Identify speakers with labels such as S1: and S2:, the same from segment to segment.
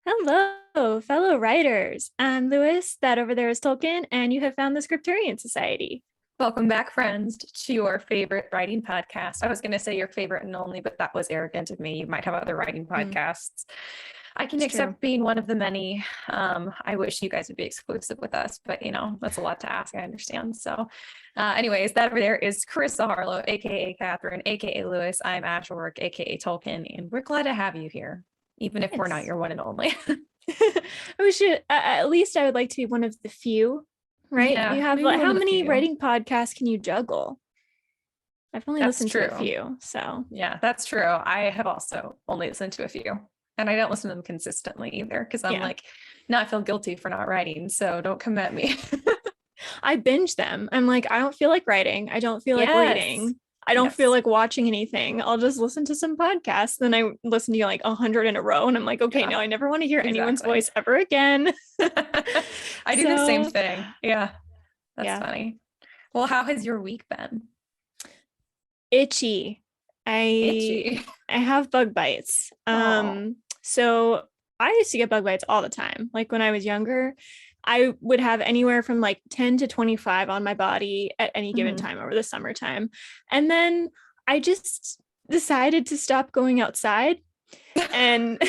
S1: Hello, fellow writers. I'm Lewis. That over there is Tolkien, and you have found the Scripturient Society.
S2: Welcome back, friends, to your favorite writing podcast. I was going to say your favorite and only, but that was arrogant of me. You might have other writing podcasts. I can accept being one of the many. I wish you guys would be exclusive with us, but that's a lot to ask. I understand. So anyways, that over there is Karissa Harlow, aka Catherine, aka Lewis. I'm Ash, aka Tolkien, and we're glad to have you here, even if we're not your one and only.
S1: We should, at least I would like to be one of the few, right?
S2: Yeah,
S1: you have
S2: maybe
S1: how
S2: one of the
S1: many
S2: few.
S1: writing podcasts can you juggle? I've only
S2: That's
S1: listened to a
S2: true.
S1: few, so
S2: Yeah, that's true. I have also only listened to a few, and I don't listen to them consistently either because I'm like, now I feel guilty for not writing, so don't come at me.
S1: I binge them. I'm like, I don't feel like writing. I don't feel like reading. I don't feel like watching anything. I'll just listen to some podcasts. Then I listen to like 100 in a row, and I'm like, okay, no, I never want to hear anyone's voice ever again.
S2: I do the same thing. Yeah, that's funny. Well, how has your week been?
S1: Itchy. I have bug bites. So I used to get bug bites all the time. Like when I was younger, I would have anywhere from like 10 to 25 on my body at any given time over the summertime. And then I just decided to stop going outside. And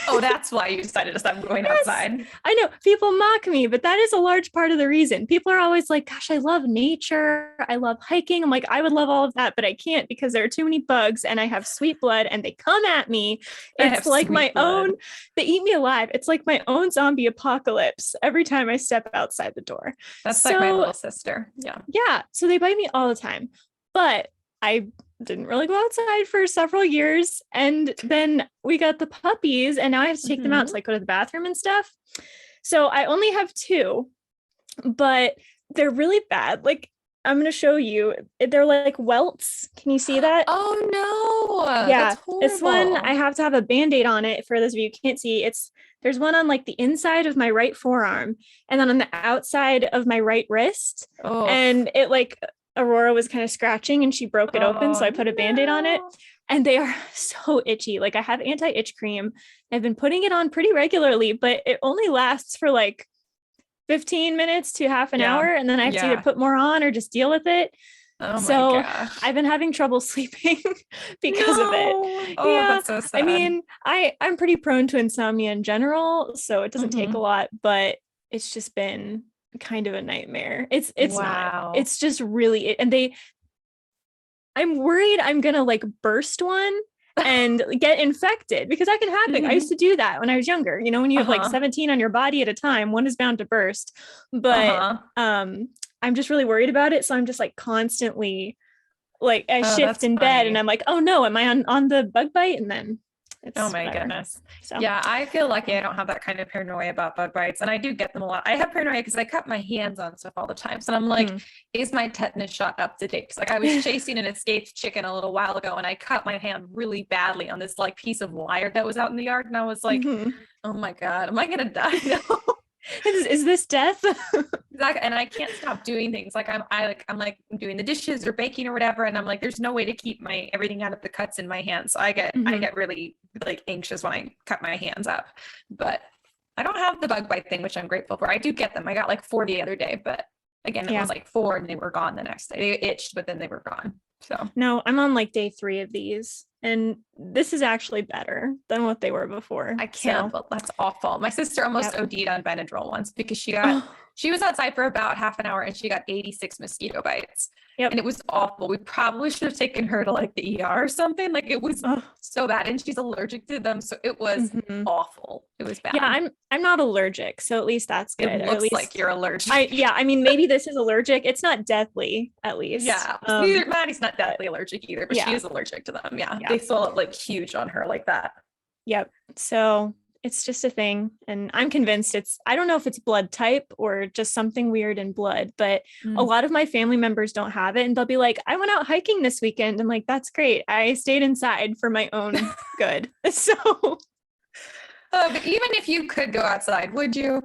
S2: oh, that's why you decided to stop going outside.
S1: I know people mock me, but that is a large part of the reason. People are always like, gosh, I love nature. I love hiking. I'm like, I would love all of that, but I can't because there are too many bugs and I have sweet blood and they come at me. It's like my own, they eat me alive. It's like my own zombie apocalypse every time I step outside the door.
S2: That's like my little sister. Yeah.
S1: Yeah. So they bite me all the time, but I didn't really go outside for several years. And then we got the puppies and now I have to take them out to like go to the bathroom and stuff. So I only have two, but they're really bad. Like I'm going to show you, they're like welts. Can you see that?
S2: Oh no.
S1: Yeah. This one, I have to have a Band-Aid on it. For those of you who can't see, there's one on like the inside of my right forearm and then on the outside of my right wrist. Oh. And it like, Aurora was kind of scratching and she broke it open. So I put a Band-Aid on it and they are so itchy. Like I have anti-itch cream. I've been putting it on pretty regularly, but it only lasts for like 15 minutes to half an hour. And then I have to either put more on or just deal with it. Oh so my gosh. I've been having trouble sleeping because of it.
S2: Oh, that's so sad.
S1: I mean, I'm pretty prone to insomnia in general, so it doesn't take a lot, but it's just been kind of a nightmare. It's not. It's just really, and I'm worried I'm gonna like burst one and get infected because that can happen. I used to do that when I was younger. When you have like 17 on your body at a time, one is bound to burst. But I'm just really worried about it. So I'm just like constantly like I shift in bed and I'm like, oh no, am I on the bug bite? And then
S2: oh my goodness. So yeah, I feel lucky I don't have that kind of paranoia about bug bites, and I do get them a lot. I have paranoia because I cut my hands on stuff all the time. So I'm like, is my tetanus shot up to date? Because like I was chasing an escaped chicken a little while ago and I cut my hand really badly on this like piece of wire that was out in the yard. And I was like, oh my God, am I gonna die now?
S1: Is this death?
S2: Exactly. And I can't stop doing things. Like I'm like doing the dishes or baking or whatever. And I'm like, there's no way to keep everything out of the cuts in my hands. So I get really like anxious when I cut my hands up, but I don't have the bug bite thing, which I'm grateful for. I do get them. I got like 4 the other day, but again, it was like 4 and they were gone the next day. They itched, but then they were gone. So
S1: no, I'm on like day 3 of these. And this is actually better than what they were before.
S2: I can't, but that's awful. My sister almost OD'd on Benadryl once because she was outside for about half an hour and she got 86 mosquito bites. And it was awful. We probably should have taken her to like the ER or something. Like it was so bad, and she's allergic to them. So it was awful. It was bad.
S1: Yeah, I'm not allergic, so at least that's good.
S2: It looks
S1: at least,
S2: like you're allergic.
S1: I mean, maybe this is allergic. It's not deathly, at least.
S2: Yeah. Maddie's not deathly allergic either, but she is allergic to them. Yeah. They swell up like huge on her like that.
S1: Yep. So it's just a thing. And I'm convinced I don't know if it's blood type or just something weird in blood, but a lot of my family members don't have it. And they'll be like, I went out hiking this weekend. I'm like, that's great. I stayed inside for my own good. So.
S2: But even if you could go outside, would you?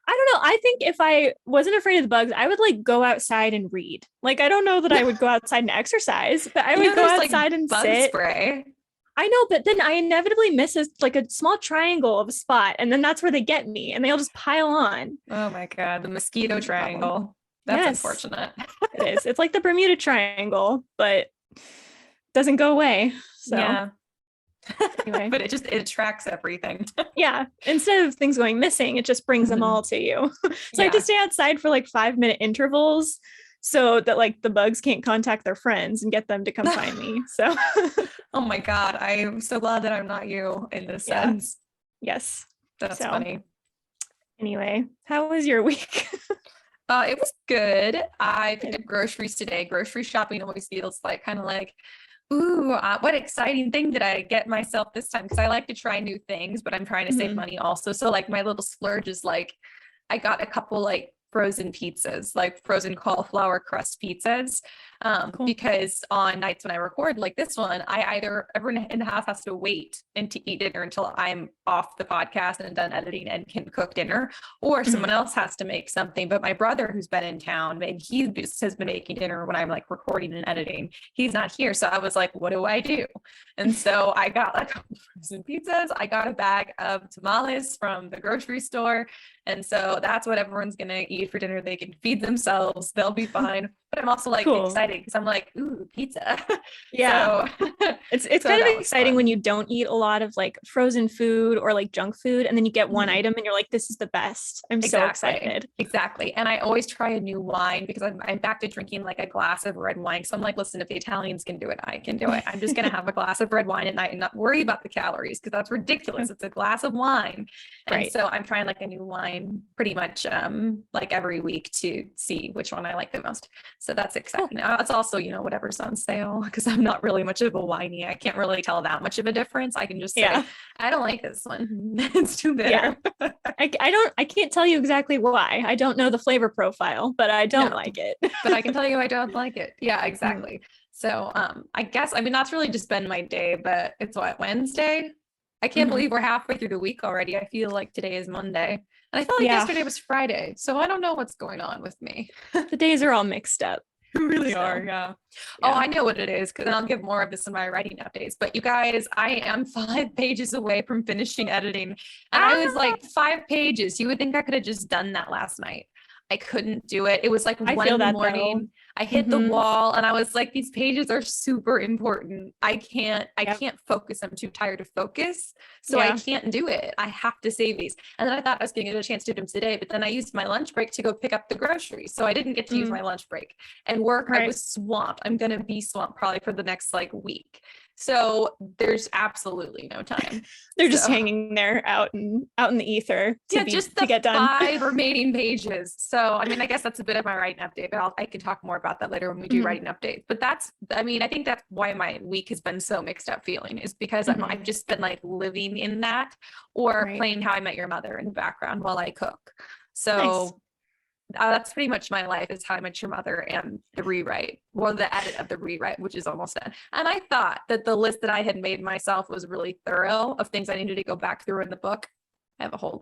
S1: I don't know. I think if I wasn't afraid of the bugs, I would like go outside and read. Like, I don't know that I would go outside and exercise, but I would go outside and
S2: bug
S1: sit.
S2: Spray.
S1: I know, but then I inevitably miss like a small triangle of a spot, and then that's where they get me, and they all just pile on.
S2: Oh my God, the mosquito triangle. That's
S1: Yes,
S2: unfortunate.
S1: it is. It's like the Bermuda Triangle, but doesn't go away. So
S2: yeah.
S1: Anyway,
S2: but it tracks everything.
S1: yeah. Instead of things going missing, it just brings them all to you. So I have to stay outside for like 5-minute intervals so that like the bugs can't contact their friends and get them to come find me. So
S2: oh my God, I'm so glad that I'm not you in this sense.
S1: Yes.
S2: That's funny.
S1: Anyway, how was your week?
S2: It was good. I picked up groceries today. Grocery shopping always feels like kind of like, ooh, what exciting thing did I get myself this time? Because I like to try new things, but I'm trying to save money also. So like my little splurge is like, I got a couple like frozen pizzas, like frozen cauliflower crust pizzas. Cool. Because on nights when I record like this one, everyone in the house has to wait and to eat dinner until I'm off the podcast and done editing and can cook dinner, or someone else has to make something. But my brother, who's been in town, and he has been making dinner when I'm like recording and editing, he's not here. So I was like, what do I do? And so I got like frozen pizzas. I got a bag of tamales from the grocery store. And so that's what everyone's going to eat for dinner. They can feed themselves. They'll be fine. But I'm also like excited because I'm like, ooh, pizza.
S1: Yeah. So, it's kind of exciting when you don't eat a lot of like frozen food or like junk food. And then you get one item and you're like, this is the best. I'm so excited.
S2: Exactly. And I always try a new wine because I'm back to drinking like a glass of red wine. So I'm like, listen, if the Italians can do it, I can do it. I'm just going to have a glass of red wine at night and not worry about the calories because that's ridiculous. It's a glass of wine. And so I'm trying like a new wine pretty much like every week to see which one I like the most. So that's exciting. It's also, whatever's on sale because I'm not really much of a winey. I can't really tell that much of a difference. I can just say, I don't like this one. It's too bitter.
S1: Yeah. I can't tell you exactly why. I don't know the flavor profile, but I don't like it.
S2: But I can tell you I don't like it. Yeah, exactly. So I guess, that's really just been my day, but it's Wednesday? I can't believe we're halfway through the week already. I feel like today is Monday. And I felt like yesterday was Friday. So I don't know what's going on with me.
S1: The days are all mixed up.
S2: They really are, yeah. Oh, I know what it is, because I'll give more of this in my writing updates. But you guys, I am 5 pages away from finishing editing. And I was like, 5 pages. You would think I could have just done that last night. I couldn't do it. It was like 1 in the morning. I hit the wall and I was like, these pages are super important. I can't focus. I'm too tired to focus. So I can't do it. I have to save these. And then I thought I was going to get a chance to do them today, but then I used my lunch break to go pick up the groceries. So I didn't get to use my lunch break and work. I was swamped. I'm going to be swamped probably for the next like week. So there's absolutely no time.
S1: They're just hanging there out in the ether to get done.
S2: 5 remaining pages. So, I guess that's a bit of my writing update, but I can talk more about that later when we do writing updates. But I think that's why my week has been so mixed up feeling is because I've just been like living in that or playing How I Met Your Mother in the background while I cook. So that's pretty much my life is How I Met Your Mother and the rewrite or the edit of the rewrite, which is almost done. And I thought that the list that I had made myself was really thorough of things I needed to go back through in the book. I have a whole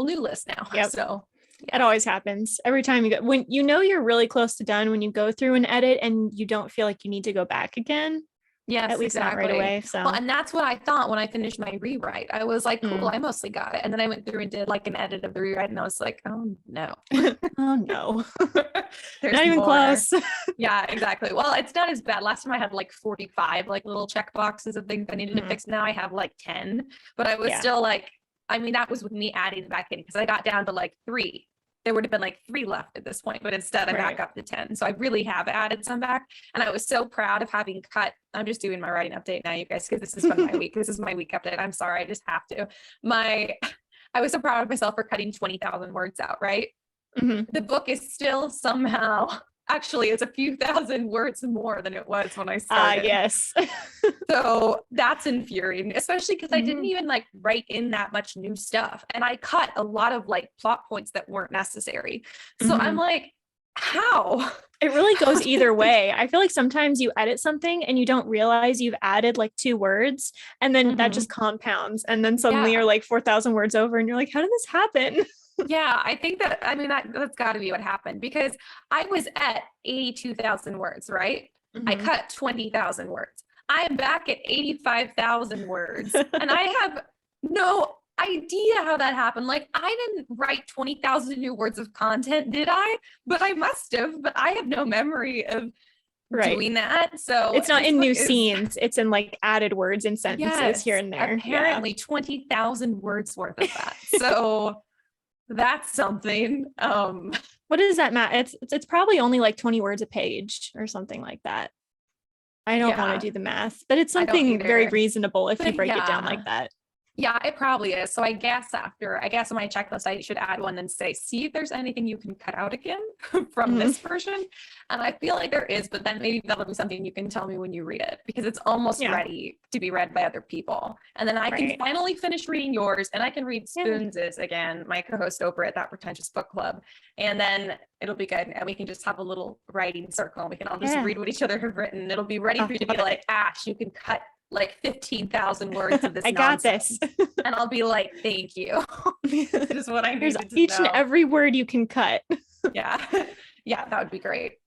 S2: new list now.
S1: Yep.
S2: So
S1: it always happens every time you go, when you're really close to done, when you go through an edit and you don't feel like you need to go back again.
S2: Yes,
S1: at least not right away. So
S2: and that's what I thought when I finished my rewrite. I was like, cool, I mostly got it. And then I went through and did like an edit of the rewrite and I was like, oh no.
S1: Oh no.
S2: There's
S1: not even close.
S2: Yeah, exactly. Well, it's not as bad. Last time I had like 45 like little check boxes of things I needed to fix. Now I have like 10, but I was still like, that was with me adding back in because I got down to like 3. There would have been like 3 left at this point, but instead I'm back up to 10. So I really have added some back. And I was so proud of having cut. I'm just doing my writing update now, you guys, because this has been my week. This is my week update. I'm sorry. I just have to. I was so proud of myself for cutting 20,000 words out, right? The book is still somehow, actually, it's a few thousand words more than it was when I started.
S1: Yes.
S2: So that's infuriating, especially because I didn't even like write in that much new stuff. And I cut a lot of like plot points that weren't necessary. So I'm like, how?
S1: It really goes either way. I feel like sometimes you edit something and you don't realize you've added like 2 words and then that just compounds. And then suddenly you're like 4,000 words over and you're like, how did this happen?
S2: Yeah, I think that's got to be what happened because I was at 82,000 words, right? I cut 20,000 words. I'm back at 85,000 words and I have no idea how that happened. Like, I didn't write 20,000 new words of content, did I? But I must have, but I have no memory of doing that. So
S1: it's not in new scenes, it's in like added words and sentences here and there.
S2: Apparently 20,000 words worth of that. So that's something.
S1: What is that, Matt? It's probably only like 20 words a page or something like that. I don't want to do the math, but it's something very reasonable if you break it down like that.
S2: Yeah, it probably is. So I guess on my checklist, I should add one and say, see if there's anything you can cut out again from this version. And I feel like there is, but then maybe that'll be something you can tell me when you read it, because it's almost ready to be read by other people. And then I can finally finish reading yours, and I can read Spoons's again, my co-host over at That Pretentious Book Club. And then it'll be good. And we can just have a little writing circle, and we can all just read what each other have written. It'll be ready for you to be like, Ash, you can cut like 15,000 words of this.
S1: I got this.
S2: And I'll be like, thank you. That is what I need to know.
S1: Each and every word you can cut.
S2: Yeah, that would be great.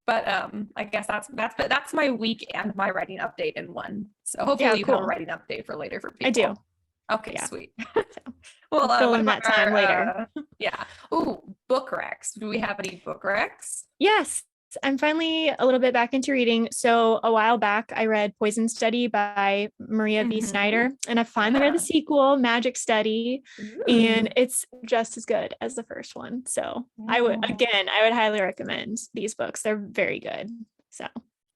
S2: But I guess that's my week and my writing update in one. So hopefully you have a writing update for later for people.
S1: I do.
S2: Okay, sweet.
S1: Well, fill in that time later.
S2: Ooh, book recs. Do we have any book recs?
S1: Yes. I'm finally a little bit back into reading. So a while back, I read Poison Study by Maria V. Snyder, and I finally read the sequel, Magic Study, and it's just as good as the first one. So I would highly recommend these books. They're very good. So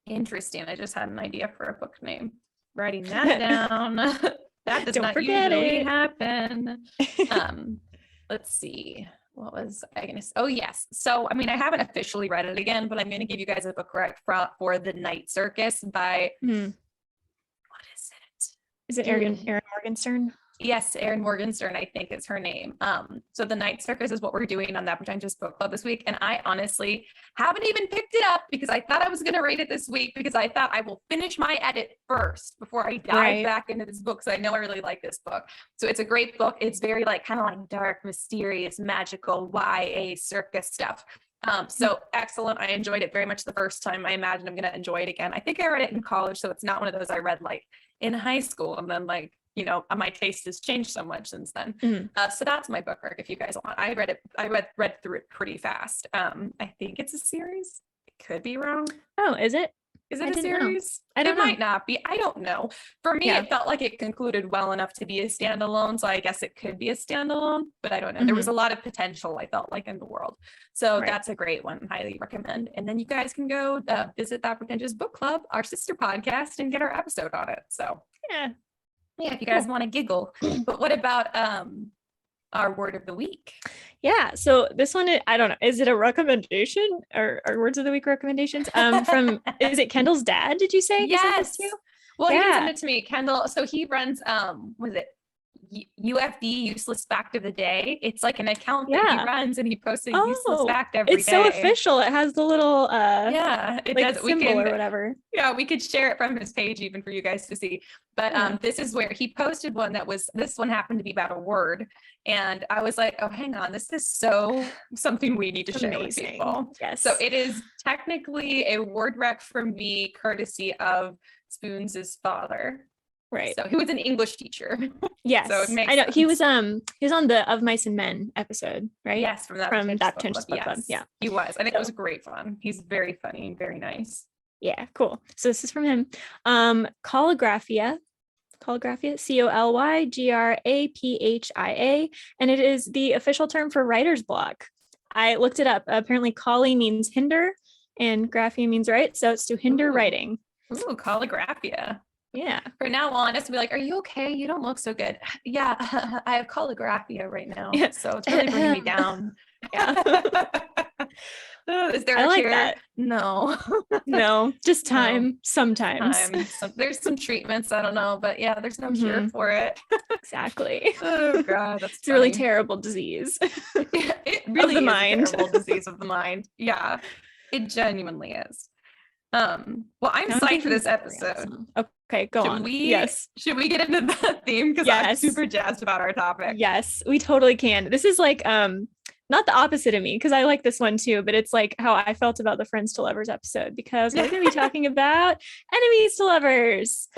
S2: interesting. I just had an idea for a book name. Writing that down. That does not usually happen. Let's see. What was I going to say? Oh, yes. So, I mean, I haven't officially read it again, but I'm going to give you guys a book rec for The Night Circus by, what is it?
S1: Is it Erin Morgenstern?
S2: Yes, Erin Morgenstern, I think is her name. So The Night Circus is what we're doing on That Pretentious Book Club this week. And I honestly haven't even picked it up because I thought I was going to read it this week, because I thought I will finish my edit first before I dive back into this book. So I know I really like this book. So it's a great book. It's very kind of like dark, mysterious, magical YA circus stuff. So excellent. I enjoyed it very much the first time. I imagine I'm going to enjoy it again. I think I read it in college, so it's not one of those I read like in high school and then my taste has changed so much since then. So that's my book rec if you guys want. I read through it pretty fast. I think it's a series. It could be wrong.
S1: Oh, is it?
S2: Is it a series?
S1: It
S2: might not be. I don't know. For me, it felt like it concluded well enough to be a standalone. So I guess it could be a standalone, but I don't know. There was a lot of potential, I felt like, in the world. So that's a great one. Highly recommend. And then you guys can go visit That Pretentious Book Club, our sister podcast, and get our episode on it. So yeah, if you guys want to giggle. But what about our word of the week?
S1: Yeah, so this one, I don't know, is it a recommendation or words of the week recommendations from is it Kendall's dad? Did you say?
S2: Yes. Well, he sent it to me, Kendall. So he runs was it UFD, Useless Fact of the Day? It's like an account that he runs, and he posts a useless fact every day.
S1: It's so official. It has the little
S2: it does
S1: symbol or whatever.
S2: Yeah, we could share it from his page even for you guys to see. But this is where he posted one this one happened to be about a word, and I was like, oh, hang on, this is so something we need to share with people.
S1: Yes.
S2: So it is technically a word rec from me, courtesy of Spoons' father.
S1: Right.
S2: So he was an English teacher.
S1: Yes. So it makes sense. He was on the Of Mice and Men episode, right?
S2: Yes, from That Pretentious Book Club. Yeah. He was. I think it was great fun. He's very funny and very nice.
S1: Yeah, cool. So this is from him. Colygraphia, Colygraphia, and it is the official term for writer's block. I looked it up. Apparently Coly means hinder and graphia means write, so it's to hinder writing.
S2: Ooh, Colygraphia.
S1: Yeah.
S2: From now on, it's to be like, are you okay? You don't look so good. Yeah, I have colygraphia right now. Yeah. So it's really bringing me down. Yeah. Is there a cure? That. No.
S1: No, just time. Sometimes.
S2: There's some treatments. I don't know. But yeah, there's no cure for it.
S1: Exactly.
S2: Oh, God.
S1: It's a really terrible disease.
S2: It really
S1: is
S2: a terrible disease of the mind. Yeah, it genuinely is. Well, I'm psyched for this episode.
S1: Okay, go on.
S2: Should we get into the theme? Because I'm super jazzed about our topic.
S1: Yes, we totally can. This is like not the opposite of me, because I like this one too, but it's like how I felt about the Friends to Lovers episode, because we're going to be talking about enemies to lovers,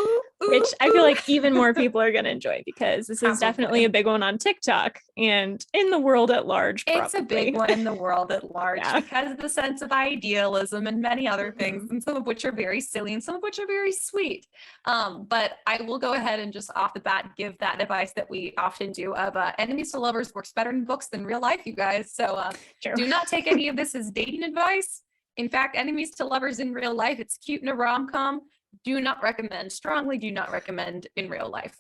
S1: which I feel like even more people are going to enjoy, because this is definitely a big one on TikTok and in the world at large.
S2: It's a big one in the world at large because of the sense of idealism and many other things, and some of which are very silly and some of which are very sweet. But I will go ahead and just off the bat give that advice that we often do of enemies to lovers works better in books than real life, you guys. So do not take any of this as dating advice. In fact, enemies to lovers in real life, it's cute in a rom-com. Do not recommend, strongly do not recommend in real life.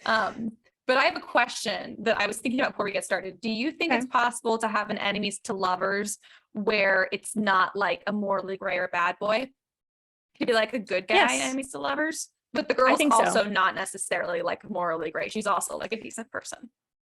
S2: But I have a question that I was thinking about before we get started. Do you think it's possible to have an enemies to lovers where it's not like a morally gray or bad boy? It could be like a good guy, enemies to lovers, but the girl's also not necessarily like morally gray. She's also like a decent person.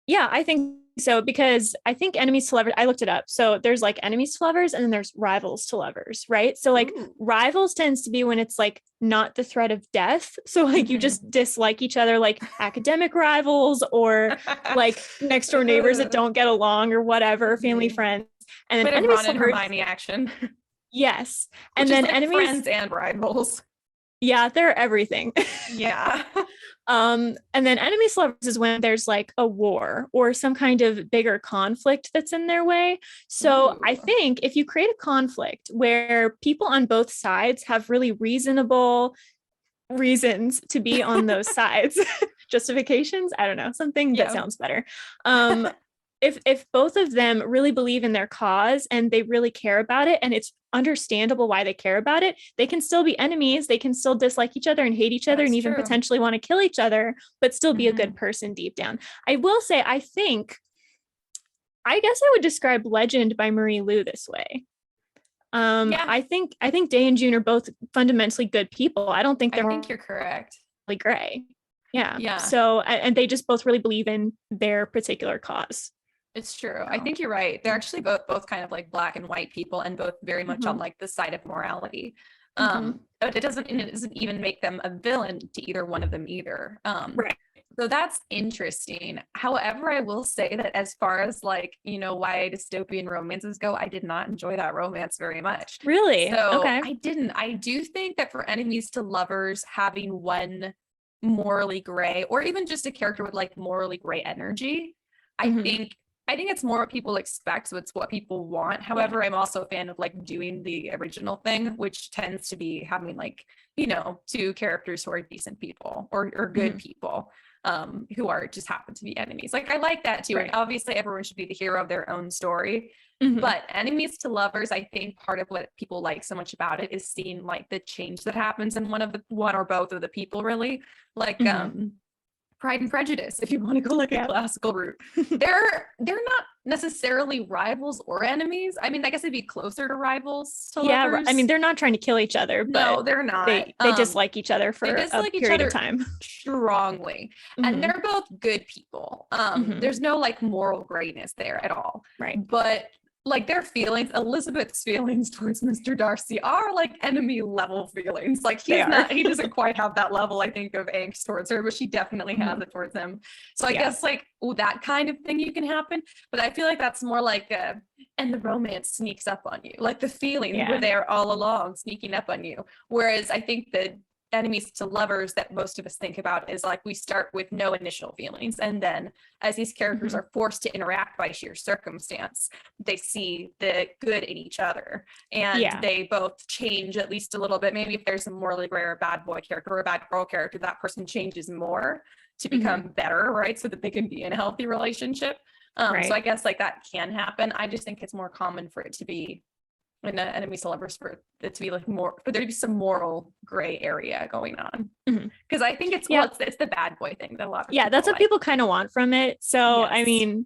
S1: Yeah, I think so, because I think enemies to lovers, I looked it up. So there's like enemies to lovers and then there's rivals to lovers, right? So like rivals tends to be when it's like not the threat of death. So like you just dislike each other, like academic rivals or like next door neighbors that don't get along or whatever, family friends. And then enemies to lovers,
S2: Hermione action.
S1: Yes.
S2: And then like enemies, friends and rivals.
S1: Yeah, they're everything.
S2: Yeah.
S1: And then enemies to lovers is when there's like a war or some kind of bigger conflict that's in their way. So I think if you create a conflict where people on both sides have really reasonable reasons to be on those sides, justifications, I don't know, something that sounds better. If both of them really believe in their cause and they really care about it, and it's understandable why they care about it, they can still be enemies. They can still dislike each other and hate each other and even potentially want to kill each other, but still be a good person deep down. I will say, I guess I would describe Legend by Marie Lu this way. I think Day and June are both fundamentally good people. I don't think
S2: you're correct.
S1: Really gray. Yeah. So, and they just both really believe in their particular cause.
S2: It's true. I think you're right. They're actually both kind of like black and white people, and both very much on like the side of morality. But it doesn't even make them a villain to either one of them either.
S1: Right.
S2: So that's interesting. However, I will say that as far as like, YA dystopian romances go, I did not enjoy that romance very much.
S1: Really?
S2: So I didn't. I do think that for enemies to lovers, having one morally gray or even just a character with like morally gray energy, I think it's more what people expect, so it's what people want. However, I'm also a fan of like doing the original thing, which tends to be having like, two characters who are decent people or good people who are just happen to be enemies. Like I like that too. Right. And obviously everyone should be the hero of their own story. But enemies to lovers, I think part of what people like so much about it is seeing like the change that happens in one or both of the people, really. Like Pride and Prejudice, if you want to go like a classical route. They're not necessarily rivals or enemies. I mean, I guess it'd be closer to rivals to lovers.
S1: I mean, they're not trying to kill each other, but
S2: no, they're not.
S1: They dislike each other for a period of time.
S2: Strongly. And they're both good people. There's no like moral grayness there at all.
S1: Right.
S2: But like their feelings, Elizabeth's feelings towards Mr. Darcy are like enemy level feelings. Like he doesn't quite have that level, I think, of angst towards her, but she definitely has it towards him. So I guess like, that kind of thing you can happen. But I feel like that's more like and the romance sneaks up on you. Like the feelings were there all along, sneaking up on you. Whereas I think the enemies to lovers that most of us think about is like we start with no initial feelings, and then as these characters are forced to interact by sheer circumstance, they see the good in each other, and they both change at least a little bit. Maybe if there's a morally gray or a bad boy character or a bad girl character, that person changes more to become better, right, so that they can be in a healthy relationship. So I guess like that can happen. I just think it's more common for it to be in enemies to lovers for it to be like more, for there to be some moral gray area going on. Because I think it's it's the bad boy thing that a lot of
S1: that's what people kind of want from it. So I mean,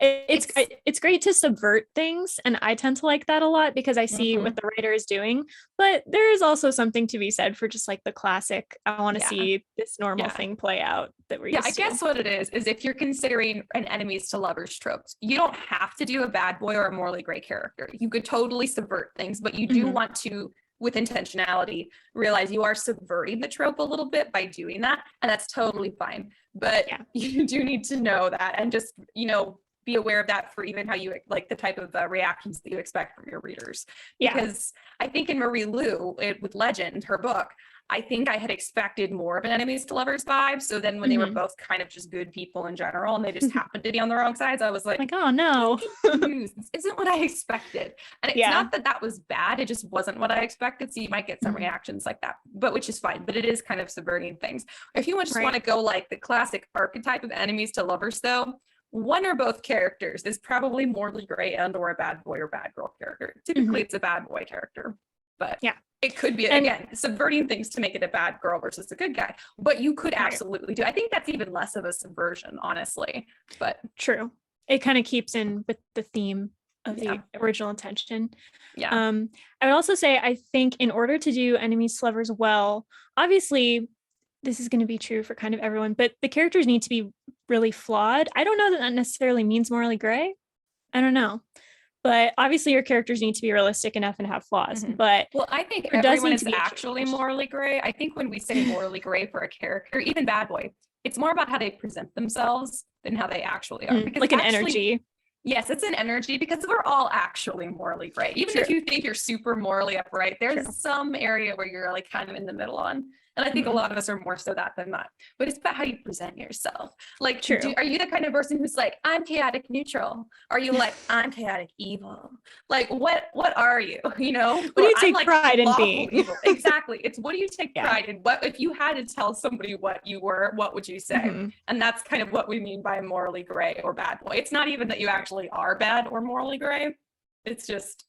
S1: it's great to subvert things, and I tend to like that a lot because I see what the writer is doing. But there is also something to be said for just like the classic, I want to see this normal thing play out that we're used to.
S2: I guess what it is if you're considering an enemies to lovers trope, you don't have to do a bad boy or a morally gray character. You could totally subvert things, but you do want to, with intentionality, realize you are subverting the trope a little bit by doing that, and that's totally fine. But you do need to know that, and just be aware of that for even how you like the type of reactions that you expect from your readers.
S1: Yeah.
S2: Because I think in Marie Lu, with Legend, her book, I think I had expected more of an enemies to lovers vibe. So then when they were both kind of just good people in general and they just happened to be on the wrong sides, I was like
S1: oh no,
S2: this isn't what I expected. And it's not that that was bad. It just wasn't what I expected. So you might get some reactions like that, but which is fine. But it is kind of subverting things. If you just want to go like the classic archetype of enemies to lovers though, one or both characters is probably morally gray and or a bad boy or bad girl character. Typically it's a bad boy character, but it could be, again, subverting things to make it a bad girl versus a good guy, but you could absolutely do. I think that's even less of a subversion, honestly, but
S1: true. It kind of keeps in with the theme of the original intention. I would also say, I think in order to do enemies to lovers well, obviously this is going to be true for kind of everyone, but the characters need to be really flawed. I don't know that necessarily means morally gray. I don't know. But obviously your characters need to be realistic enough and have flaws. But
S2: well, I think everyone is actually morally gray. I think when we say morally gray for a character, even bad boy, it's more about how they present themselves than how they actually are. Because
S1: like an energy.
S2: Yes, it's an energy because we're all actually morally gray. Even if you think you're super morally upright, there's some area where you're like kind of in the middle on. And I think a lot of us are more so that than that. But it's about how you present yourself. Like, are you the kind of person who's like, I'm chaotic neutral? Are you like, I'm chaotic evil? Like, what are you? You know?
S1: What do you take pride in being?
S2: Evil. Exactly. It's what do you take pride in? What if you had to tell somebody what you were, what would you say? And that's kind of what we mean by morally gray or bad boy. It's not even that you actually are bad or morally gray. It's just,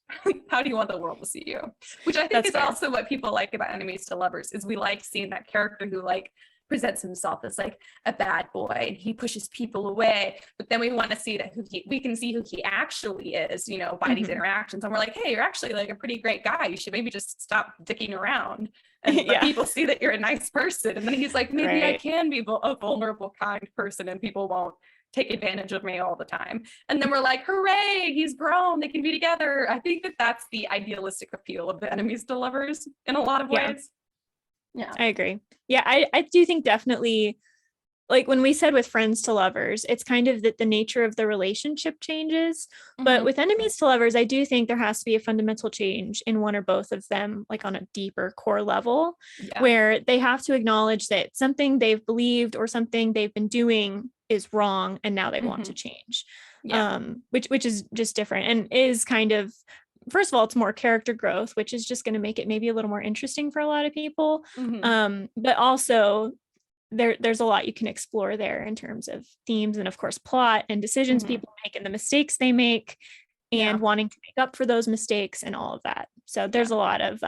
S2: how do you want the world to see you? Which I think is also what people like about enemies to lovers, is we like seeing that character who like presents himself as like a bad boy and he pushes people away, but then we want to see that we can see who he actually is, you know, by these interactions, and we're like, hey, you're actually like a pretty great guy, you should maybe just stop dicking around and let people see that you're a nice person. And then he's like, maybe I can be a vulnerable, kind person and people won't take advantage of me all the time. And then we're like, hooray, he's grown, they can be together. I think that that's the idealistic appeal of the enemies to lovers in a lot of ways. Yeah,
S1: I agree. Yeah, I do think definitely, like when we said with friends to lovers, it's kind of that the nature of the relationship changes. But with enemies to lovers, I do think there has to be a fundamental change in one or both of them, like on a deeper core level, where they have to acknowledge that something they've believed or something they've been doing is wrong and now they want to change. Which is just different and is kind of, first of all, it's more character growth, which is just going to make it maybe a little more interesting for a lot of people. But also there's a lot you can explore there in terms of themes and of course plot and decisions people make and the mistakes they make and wanting to make up for those mistakes and all of that. So there's a lot of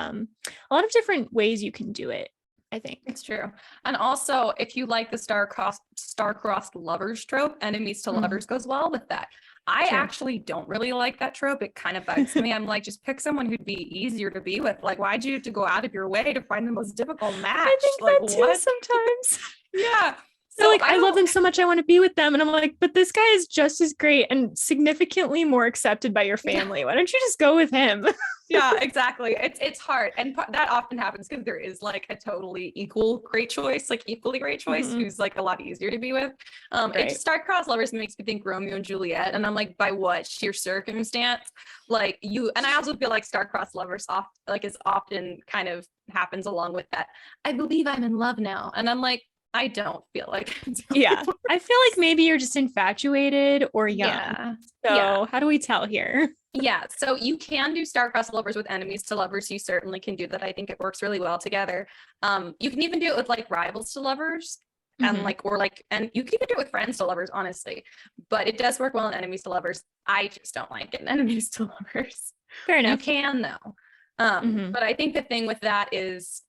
S1: different ways you can do it. I think
S2: it's true. And also, if you like the star-crossed lovers trope, enemies to lovers goes well with that. I actually don't really like that trope. It kind of bugs me. I'm like, just pick someone who'd be easier to be with. Like, why'd you have to go out of your way to find the most difficult match?
S1: I think
S2: like,
S1: that too sometimes.
S2: Yeah.
S1: So like, I love them so much, I want to be with them. And I'm like, but this guy is just as great and significantly more accepted by your family. Why don't you just go with him?
S2: Yeah, exactly. It's hard. And that often happens because there is like a totally equally great choice who's like a lot easier to be with. It just star-crossed lovers makes me think Romeo and Juliet. And I'm like, by what? Sheer circumstance? Like and I also feel like star-crossed lovers is often kind of happens along with that. I believe I'm in love now. And I'm like, I don't feel like
S1: I feel like maybe you're just infatuated or young. So how do we tell here?
S2: So you can do star-crossed lovers with enemies to lovers. You certainly can do that. I think it works really well together. You can even do it with like rivals to lovers and and you can even do it with friends to lovers, honestly, but it does work well in enemies to lovers. I just don't like it in enemies to lovers.
S1: Fair enough.
S2: You can though. But I think the thing with that is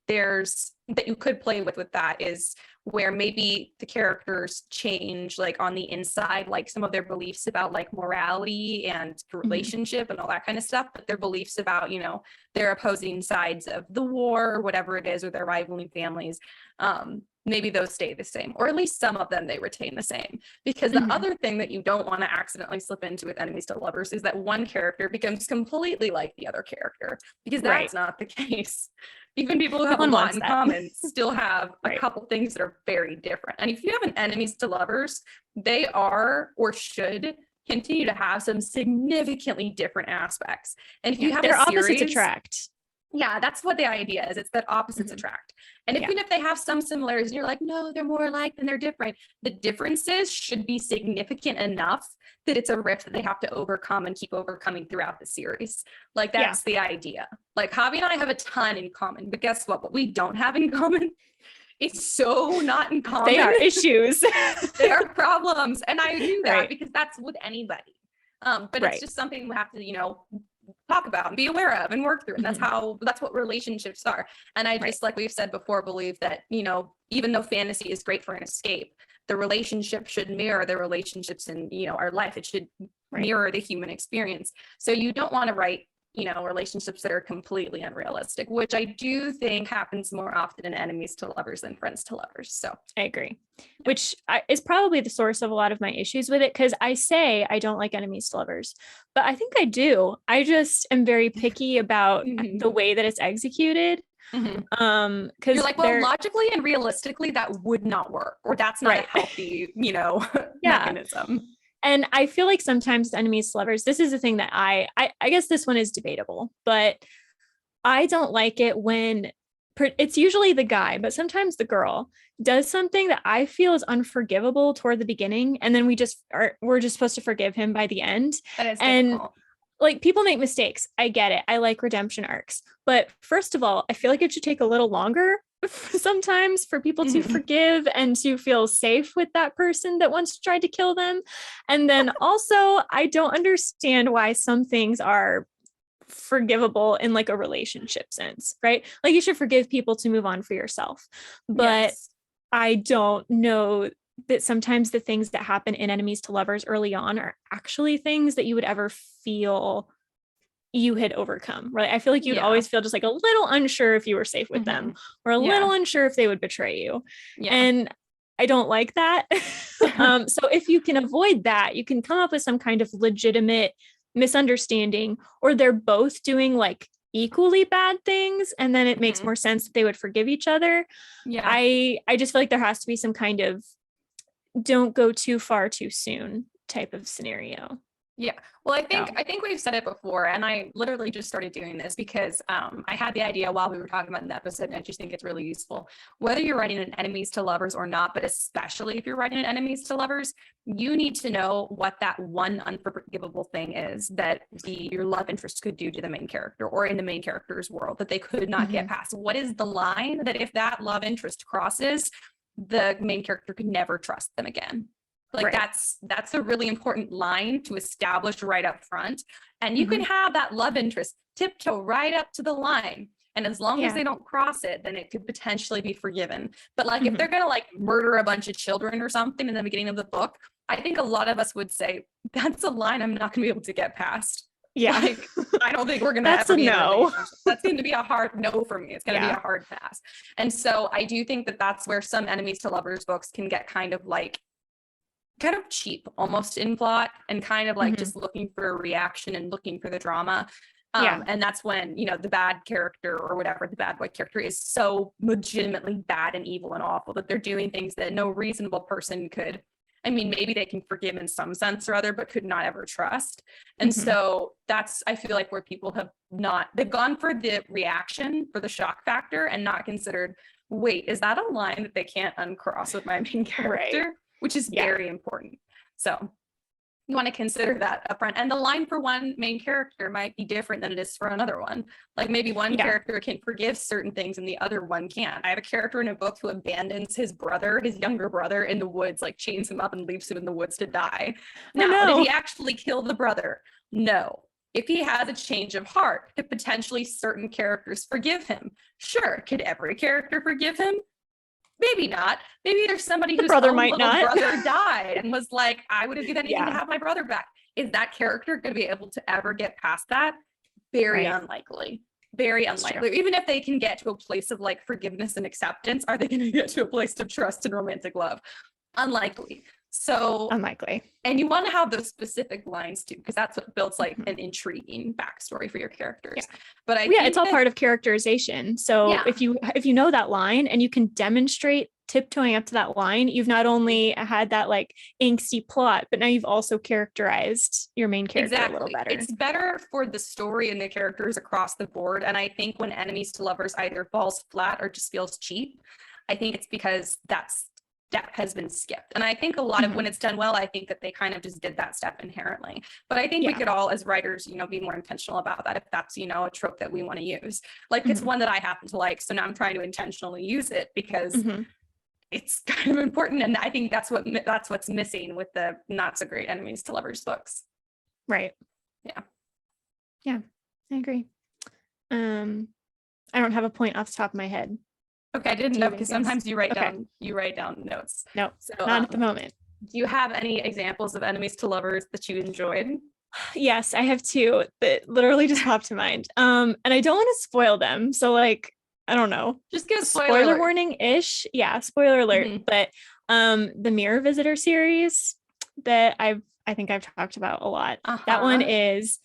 S2: that you could play with that is where maybe the characters change like on the inside, like some of their beliefs about like morality and relationship and all that kind of stuff, but their beliefs about, you know, their opposing sides of the war or whatever it is, or their rivaling families, maybe those stay the same, or at least some of them they retain the same. Because the other thing that you don't want to accidentally slip into with enemies to lovers is that one character becomes completely like the other character, because that's not the case. Even people who have a lot in common still have a couple things that are very different. And if you have an enemies to lovers, they are or should continue to have some significantly different aspects. And if you have
S1: their
S2: a series,
S1: opposites attract.
S2: Yeah, that's what the idea is. It's that opposites attract. And even if they have some similarities and you're like, no, they're more alike than they're different, the differences should be significant enough that it's a rift that they have to overcome and keep overcoming throughout the series. Like, that's the idea. Like, Javi and I have a ton in common, but guess what we don't have in common? It's so not in common.
S1: They are issues.
S2: They are problems. And I knew that because that's with anybody. But it's just something we have to, you know, talk about and be aware of and work through. And that's what relationships are. And I just, like we've said before, believe that, you know, even though fantasy is great for an escape, the relationship should mirror the relationships in, you know, our life. It should mirror the human experience. So you don't want to write, you know, relationships that are completely unrealistic, which I do think happens more often in enemies to lovers than friends to lovers. So
S1: I agree, which is probably the source of a lot of my issues with it. Cause I say I don't like enemies to lovers, but I think I do. I just am very picky about the way that it's executed. Cause
S2: you're like, well, logically and realistically, that would not work, or that's not a healthy, you know, mechanism.
S1: And I feel like sometimes enemies to lovers, this is the thing that I guess this one is debatable, but I don't like it when it's usually the guy, but sometimes the girl does something that I feel is unforgivable toward the beginning. And then we're just supposed to forgive him by the end.
S2: That is
S1: and
S2: difficult.
S1: Like, people make mistakes. I get it. I like redemption arcs, but first of all, I feel like it should take a little longer sometimes for people to forgive and to feel safe with that person that once tried to kill them. And then also, I don't understand why some things are forgivable in like a relationship sense, right? Like, you should forgive people to move on for yourself. But I don't know that sometimes the things that happen in enemies to lovers early on are actually things that you would ever feel you had overcome, right? I feel like you'd always feel just like a little unsure if you were safe with them, or a little unsure if they would betray you. And I don't like that. So if you can avoid that, you can come up with some kind of legitimate misunderstanding, or they're both doing like equally bad things, and then it makes more sense that they would forgive each other. I just feel like there has to be some kind of don't go too far too soon type of scenario.
S2: Yeah. Well, I think we've said it before, and I literally just started doing this because I had the idea while we were talking about in the episode, and I just think it's really useful. Whether you're writing an enemies to lovers or not, but especially if you're writing an enemies to lovers, you need to know what that one unforgivable thing is that your love interest could do to the main character, or in the main character's world, that they could not get past. What is the line that if that love interest crosses, the main character could never trust them again? Like, that's a really important line to establish right up front. And you can have that love interest tiptoe right up to the line. And as long as they don't cross it, then it could potentially be forgiven. But like, if they're going to like murder a bunch of children or something in the beginning of the book, I think a lot of us would say, that's a line I'm not going to be able to get past. Like, I don't think we're going to ever be in a relationship. That's going to be a hard no for me. It's going to be a hard pass. And so I do think that that's where some enemies to lovers books can get kind of cheap almost in plot, and kind of like just looking for a reaction and looking for the drama. And that's when, you know, the bad character, or whatever, the bad boy character, is so legitimately bad and evil and awful that they're doing things that no reasonable person could, I mean, maybe they can forgive in some sense or other, but could not ever trust. And so that's, I feel like, where people they've gone for the reaction, for the shock factor, and not considered, wait, is that a line that they can't uncross with my main character? Which is very important. So you want to consider that upfront. And the line for one main character might be different than it is for another one. Like, maybe one character can forgive certain things and the other one can't. I have a character in a book who abandons his younger brother in the woods, like chains him up and leaves him in the woods to die. Now, did he actually kill the brother? No. If he has a change of heart, could potentially certain characters forgive him? Sure. Could every character forgive him? Maybe not. Maybe there's somebody whose brother died and was like, I would have given anything to have my brother back. Is that character going to be able to ever get past that? Very unlikely. Very unlikely. Even if they can get to a place of like forgiveness and acceptance, are they going to get to a place of trust and romantic love? Unlikely. So unlikely. And you want to have those specific lines too, because that's what builds like an intriguing backstory for your characters. But it's all
S1: part of characterization. So if you know that line and you can demonstrate tiptoeing up to that line, you've not only had that like angsty plot, but now you've also characterized your main character a little better.
S2: It's better for the story and the characters across the board. And I think when enemies to lovers either falls flat or just feels cheap, I think it's because that step has been skipped. And I think a lot of when it's done well, I think that they kind of just did that step inherently. But I think we could all, as writers, be more intentional about that if that's, a trope that we want to use. Like it's one that I happen to like. So now I'm trying to intentionally use it because it's kind of important. And I think that's what's missing with the not so great enemies to lovers books.
S1: Right. Yeah, I agree. I don't have a point off the top of my head.
S2: Okay, I didn't know because sometimes you write down notes.
S1: No, so, not at the moment.
S2: Do you have any examples of enemies to lovers that you enjoyed?
S1: Yes, I have two that literally just popped to mind. And I don't want to spoil them. So like, I don't know.
S2: Just give
S1: spoiler warning-ish. Yeah, spoiler alert. But the Mirror Visitor series that I think I've talked about a lot. That one is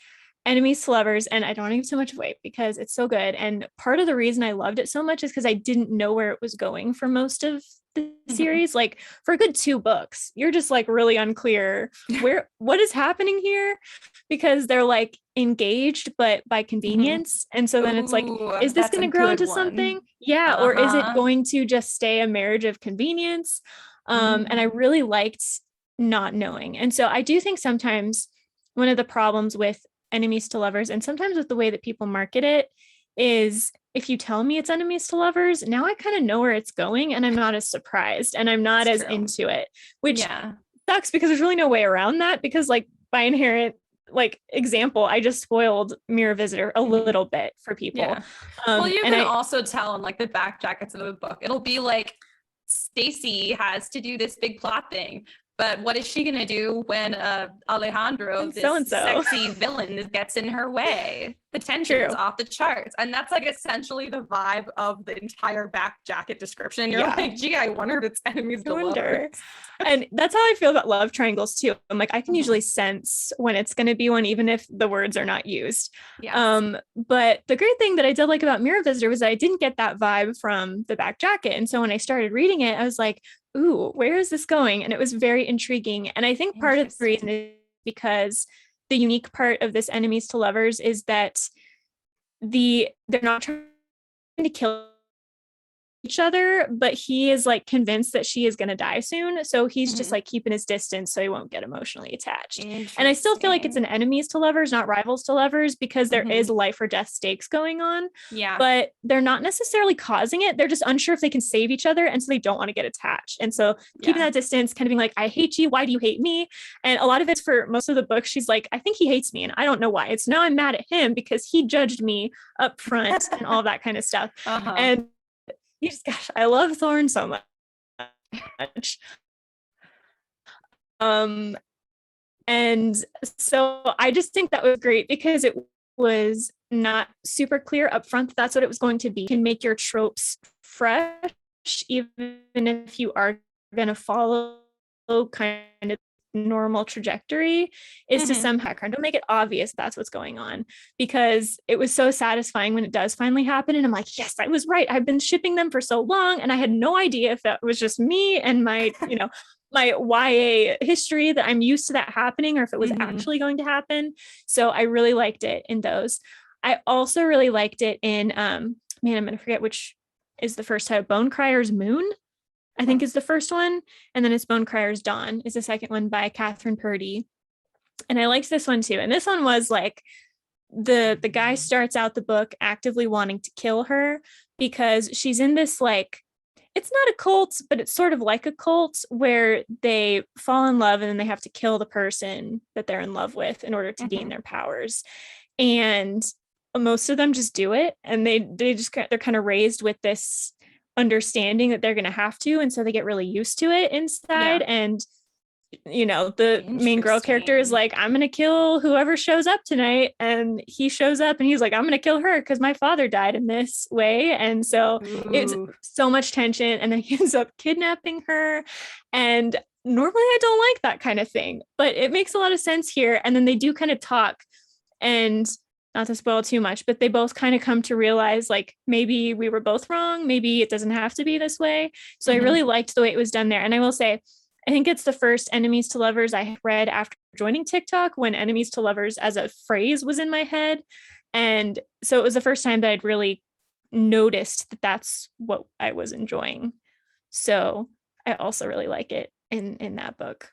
S1: enemies to lovers, and I don't want to give too much away because it's so good. And part of the reason I loved it so much is because I didn't know where it was going for most of the series. Like for a good 2 books, you're just like really unclear what is happening here, because they're like engaged but by convenience. And so then it's like, is this going to grow into something? Yeah. Or is it going to just stay a marriage of convenience? And I really liked not knowing. And so I do think sometimes one of the problems with enemies to lovers, and sometimes with the way that people market it, is if you tell me it's enemies to lovers, now I kind of know where it's going and I'm not as surprised and I'm not as into it, which sucks because there's really no way around that, because like by inherent like example, I just spoiled Mirror Visitor a little bit for people.
S2: Well, you can also tell in like the back jackets of the book, it'll be like Stacy has to do this big plot thing, but what is she going to do when Alejandro, this sexy villain, gets in her way? The tension is off the charts. And that's like essentially the vibe of the entire back jacket description. And you're like, gee, I wonder if it's enemies to lovers.
S1: And that's how I feel about love triangles too. I'm like, I can usually sense when it's going to be one, even if the words are not used. But the great thing that I did like about Mirror Visitor was that I didn't get that vibe from the back jacket. And so when I started reading it, I was like, ooh, where is this going? And it was very intriguing. And I think part of the reason is because the unique part of this enemies to lovers is that they're not trying to kill each other, but he is like convinced that she is going to die soon, so he's just like keeping his distance so he won't get emotionally attached. And I still feel like it's an enemies to lovers, not rivals to lovers, because there is life or death stakes going on, but they're not necessarily causing it. They're just unsure if they can save each other, and so they don't want to get attached, and so keeping that distance, kind of being like, I hate you, why do you hate me? And a lot of it's, for most of the book, she's like, I think he hates me and I don't know why. It's now I'm mad at him because he judged me up front and all that kind of stuff. And gosh, I love Thorne so much. And so I just think that was great because it was not super clear up front that that's what it was going to be. You can make your tropes fresh, even if you are going to follow kind of normal trajectory, is to some background. Don't make it obvious that's what's going on, because it was so satisfying when it does finally happen. And I'm like, yes, I was right. I've been shipping them for so long, and I had no idea if that was just me and my, my YA history that I'm used to that happening, or if it was actually going to happen. So I really liked it in those. I also really liked it in, I'm going to forget which is the first title, Bonecryer's Moon, I think is the first one. And then it's Bonecryer's Dawn is the second one, by Catherine Purdy. And I liked this one too. And this one was like, the guy starts out the book actively wanting to kill her because she's in this, like, it's not a cult, but it's sort of like a cult where they fall in love and then they have to kill the person that they're in love with in order to gain their powers. And most of them just do it. And they're kind of raised with this understanding that they're going to have to, and so they get really used to it inside. And the main girl character is like, I'm going to kill whoever shows up tonight, and he shows up and he's like, I'm going to kill her because my father died in this way. And so it's so much tension, and then he ends up kidnapping her. And normally I don't like that kind of thing, but it makes a lot of sense here. And then they do kind of talk, and not to spoil too much, but they both kind of come to realize like maybe we were both wrong. Maybe it doesn't have to be this way. So I really liked the way it was done there. And I will say, I think it's the first enemies to lovers I read after joining TikTok, when enemies to lovers as a phrase was in my head. And so it was the first time that I'd really noticed that that's what I was enjoying. So I also really like it in that book.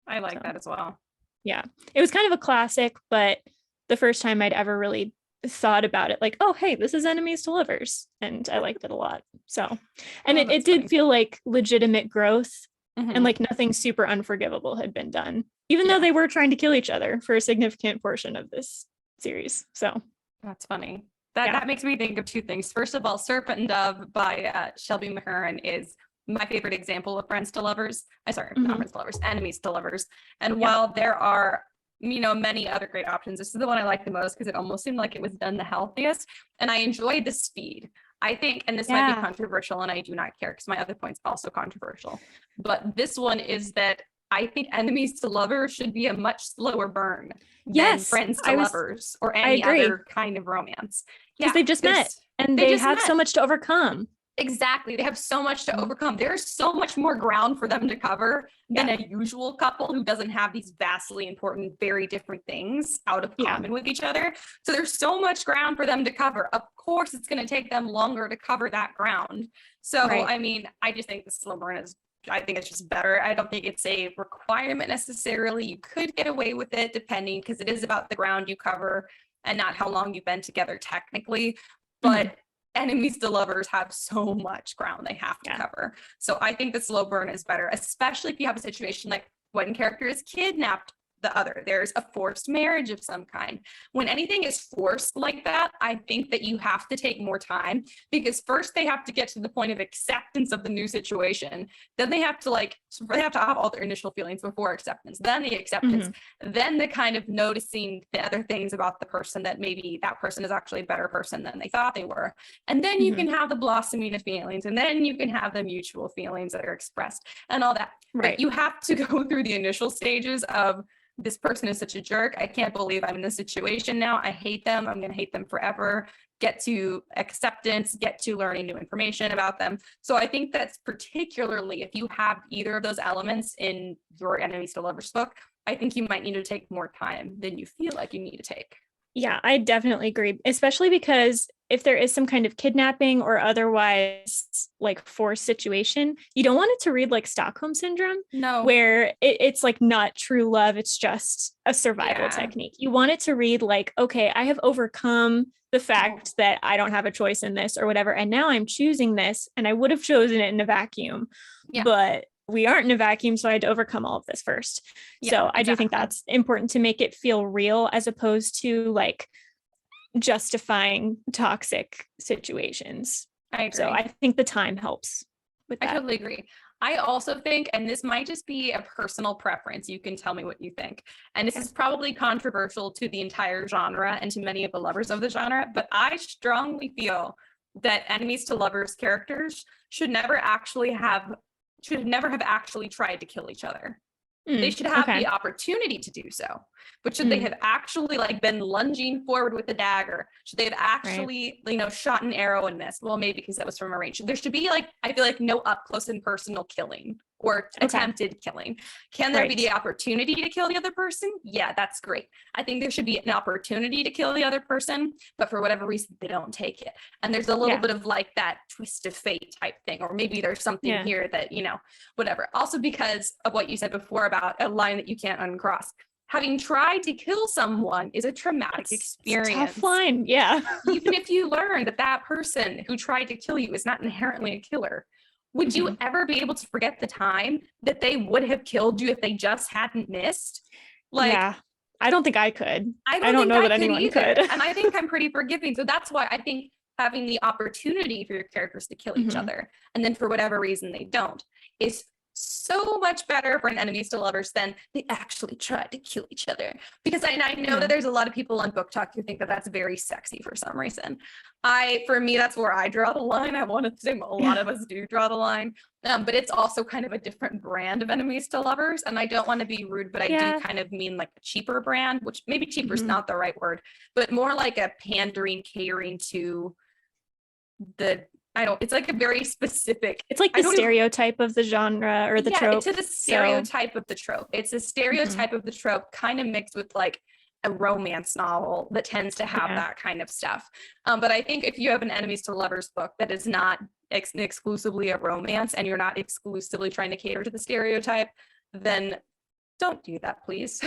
S2: I like that as well.
S1: Yeah. It was kind of a classic, but the first time I'd ever really thought about it, like, oh, hey, this is enemies to lovers. And I liked it a lot. So, and it did feel like legitimate growth, and like nothing super unforgivable had been done, even though they were trying to kill each other for a significant portion of this series. So
S2: that's funny. That makes me think of two things. First of all, Serpent and Dove by Shelby Mahurin is my favorite example of friends to lovers. Not friends to lovers, enemies to lovers. And while there are, many other great options, this is the one I like the most because it almost seemed like it was done the healthiest. And I enjoyed the speed. I think, and this might be controversial, and I do not care because my other point's also controversial. But this one is that I think enemies to lovers should be a much slower burn than friends to lovers or any other kind of romance.
S1: Because they've just met and they have so much to overcome.
S2: Exactly. They have so much to overcome. There's so much more ground for them to cover than a usual couple who doesn't have these vastly important, very different things out of common with each other. So there's so much ground for them to cover. Of course, it's going to take them longer to cover that ground. So, I mean, I just think the slow burn I think it's just better. I don't think it's a requirement necessarily. You could get away with it depending, because it is about the ground you cover and not how long you've been together technically. But enemies to lovers have so much ground they have to cover. So I think the slow burn is better, especially if you have a situation like one character is kidnapped the other. There's a forced marriage of some kind. When anything is forced like that, I think that you have to take more time, because first they have to get to the point of acceptance of the new situation. Then they have to have all their initial feelings before acceptance, then the acceptance, then the kind of noticing the other things about the person, that maybe that person is actually a better person than they thought they were. And then you can have the blossoming of feelings, and then you can have the mutual feelings that are expressed and all that.
S1: Right.
S2: But you have to go through the initial stages of, this person is such a jerk. I can't believe I'm in this situation now. I hate them. I'm going to hate them forever. Get to acceptance, get to learning new information about them. So I think that's particularly if you have either of those elements in your enemies to lovers book, I think you might need to take more time than you feel like you need to take.
S1: Yeah, I definitely agree, especially because if there is some kind of kidnapping or otherwise like forced situation, you don't want it to read like Stockholm Syndrome, where it's like not true love. It's just a survival technique. You want it to read like, okay, I have overcome the fact that I don't have a choice in this or whatever. And now I'm choosing this, and I would have chosen it in a vacuum, but we aren't in a vacuum. So I had to overcome all of this first. So I do think that's important to make it feel real, as opposed to like justifying toxic situations.
S2: I agree.
S1: So I think the time helps with that.
S2: I totally agree. I also think, and this might just be a personal preference, you can tell me what you think, and this is probably controversial to the entire genre and to many of the lovers of the genre, but I strongly feel that enemies to lovers characters should never have actually tried to kill each other. They should have the opportunity to do so, but should they have actually like been lunging forward with the dagger? Should they have actually, shot an arrow and missed? Well, maybe because that was from a range. There should be I feel like no up close and personal killing or attempted killing. Can there be the opportunity to kill the other person? Yeah, that's great. I think there should be an opportunity to kill the other person, but for whatever reason, they don't take it. And there's a little bit of like that twist of fate type thing, or maybe there's something here that, whatever. Also because of what you said before about a line that you can't uncross. Having tried to kill someone is a traumatic experience.
S1: It's a tough line,
S2: Even if you learn that person who tried to kill you is not inherently a killer, would you ever be able to forget the time that they would have killed you if they just hadn't missed?
S1: I don't think I could. I don't know that anyone could.
S2: And I think I'm pretty forgiving. So that's why I think having the opportunity for your characters to kill each other, and then for whatever reason they don't, is so much better for an enemies to lovers than they actually tried to kill each other. Because I know that there's a lot of people on Book Talk who think that that's very sexy for some reason. For me, that's where I draw the line. I want to say a lot of us do draw the line. But it's also kind of a different brand of enemies to lovers. And I don't want to be rude, but I do kind of mean like a cheaper brand, which maybe cheaper is not the right word, but more like a pandering, catering to it's like a very specific.
S1: It's like the stereotype of the genre or the trope.
S2: To the stereotype of the trope. It's a stereotype of the trope kind of mixed with like a romance novel that tends to have that kind of stuff. But I think if you have an enemies to lovers book that is not exclusively a romance and you're not exclusively trying to cater to the stereotype, then don't do that, please.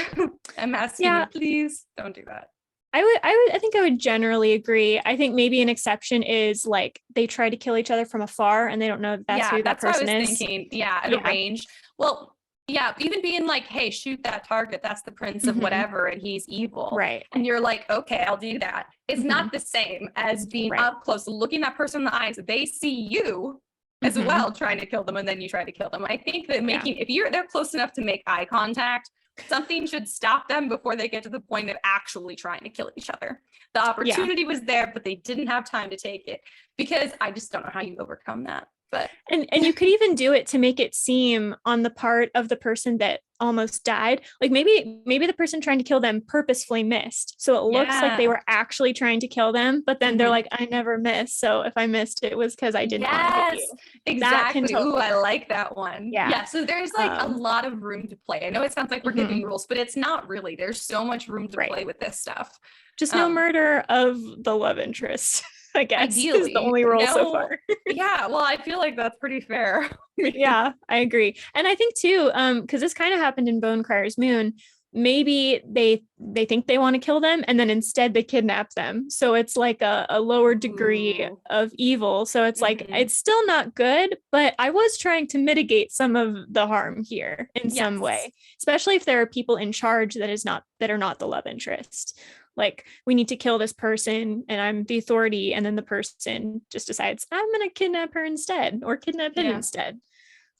S2: I'm asking you, please don't do that.
S1: I think I would generally agree. I think maybe an exception is like they try to kill each other from afar and they don't know that's who that person is.
S2: Thinking. At a range. Well, even being like, hey, shoot that target. That's the prince of whatever, and he's evil.
S1: Right.
S2: And you're like, okay, I'll do that. It's not the same as being up close, looking that person in the eyes. They see you as well trying to kill them, and then you try to kill them. I think that if they're close enough to make eye contact, something should stop them before they get to the point of actually trying to kill each other. The opportunity was there, but they didn't have time to take it, because I just don't know how you overcome that. But
S1: and you could even do it to make it seem on the part of the person that almost died, like maybe the person trying to kill them purposefully missed, so it looks like they were actually trying to kill them, but then they're like, I never missed, so if I missed it was because I didn't want to hit you.
S2: Exactly. Ooh, I like that one. So there's like a lot of room to play. I know it sounds like we're giving rules, but it's not really. There's so much room to play with this stuff.
S1: Just no murder of the love interest. I guess ideally is the only rule so far.
S2: Well, I feel like that's pretty fair.
S1: I agree. And I think too, because this kind of happened in Bonecryer's Moon, maybe they think they want to kill them and then instead they kidnap them. So it's like a lower degree of evil. So it's like, it's still not good, but I was trying to mitigate some of the harm here in some way, especially if there are people in charge that are not the love interest. Like, we need to kill this person and I'm the authority, and then the person just decides I'm gonna kidnap her instead, or kidnap him instead.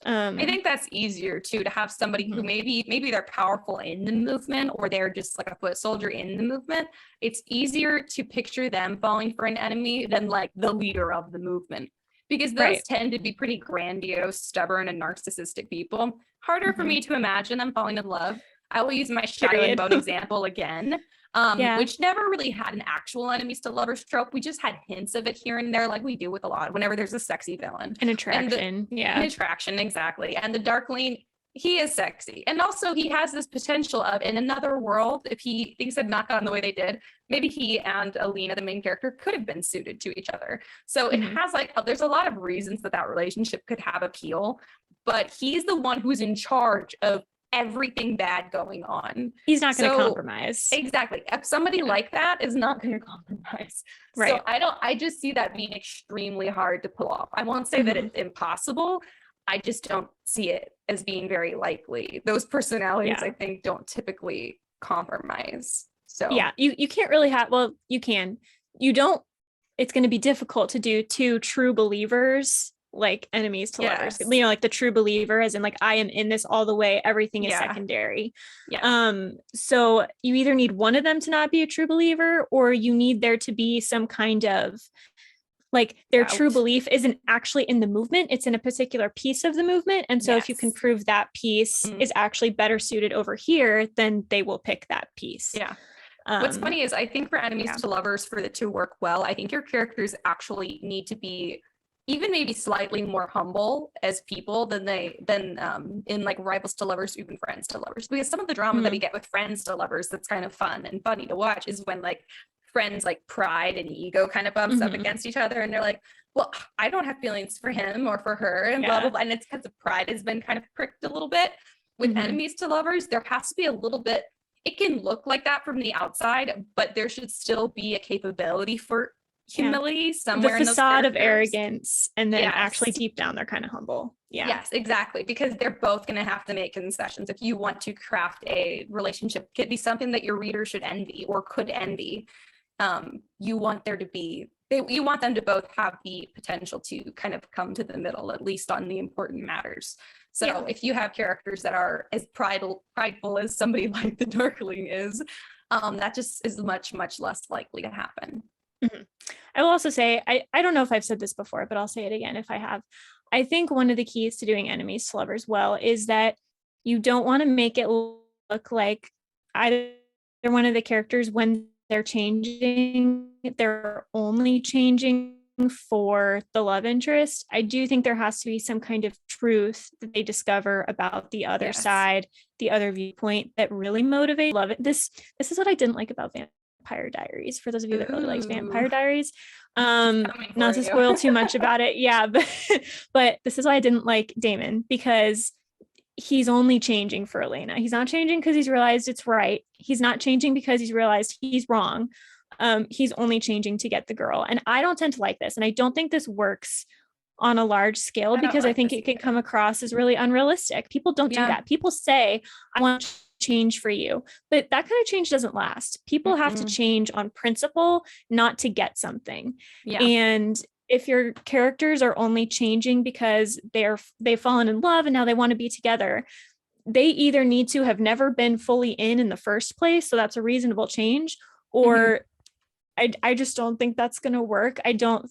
S2: I think that's easier too, to have somebody who maybe they're powerful in the movement, or they're just like a foot soldier in the movement. It's easier to picture them falling for an enemy than like the leader of the movement, because those tend to be pretty grandiose, stubborn, and narcissistic people. Harder for me to imagine them falling in love. I will use my Shiloh boat example again. Which never really had an actual enemies to lovers trope. We just had hints of it here and there, like we do with a lot whenever there's a sexy villain.
S1: An attraction.
S2: An attraction, exactly. And the Darkling, he is sexy. And also he has this potential of, in another world, if things had not gone the way they did, maybe he and Alina, the main character, could have been suited to each other. So it has there's a lot of reasons that relationship could have appeal, but he's the one who's in charge of everything bad going on.
S1: He's not going to compromise.
S2: Exactly. If somebody like that is not going to compromise. So I just see that being extremely hard to pull off. I won't say that it's impossible. I just don't see it as being very likely. Those personalities, I think, don't typically compromise. So
S1: you can't really you can. You don't, it's going to be difficult to do two true believers like enemies to lovers, like the true believer, as in like, I am in this all the way, everything is secondary. So you either need one of them to not be a true believer, or you need there to be some kind of like their true belief isn't actually in the movement, it's in a particular piece of the movement. And so if you can prove that piece is actually better suited over here, then they will pick that piece.
S2: What's funny is, I think for enemies to lovers, for it to work well, I think your characters actually need to be even maybe slightly more humble as people than in like rivals to lovers, even friends to lovers, because some of the drama that we get with friends to lovers that's kind of fun and funny to watch is when like friends like pride and ego kind of bumps up against each other, and they're like, well, I don't have feelings for him or for her, and blah blah blah, and it's because the pride has been kind of pricked a little bit. With enemies to lovers, there has to be a little bit, it can look like that from the outside, but there should still be a capability for humility somewhere,
S1: the facade of arrogance, and then actually deep down they're kind of humble.
S2: Yes, exactly, because they're both going to have to make concessions if you want to craft a relationship. Could be something that your reader should envy or could envy. You want there to be, you want them to both have the potential to kind of come to the middle, at least on the important matters. So if you have characters that are as prideful as somebody like the Darkling is, that just is much, much less likely to happen.
S1: Mm-hmm. I will also say, I don't know if I've said this before, but I'll say it again if I have. I think one of the keys to doing enemies to lovers well is that you don't want to make it look like either one of the characters, when they're changing, they're only changing for the love interest. I do think there has to be some kind of truth that they discover about the other side, the other viewpoint that really motivate love. This is what I didn't like about Vampire Diaries, for those of you that really liked Vampire Diaries. Not to spoil too much about it. Yeah, but this is why I didn't like Damon, because he's only changing for Elena. He's not changing because he's realized it's right. He's not changing because he's realized he's wrong. He's only changing to get the girl. And I don't tend to like this. And I don't think this works on a large scale, because I think it can come across as really unrealistic. People don't do that. People say, I want to change for you, but that kind of change doesn't last. People have to change on principle, not to get something. And if your characters are only changing because they've fallen in love and now they want to be together, they either need to have never been fully in the first place, so that's a reasonable change, or I just don't think that's going to work. I don't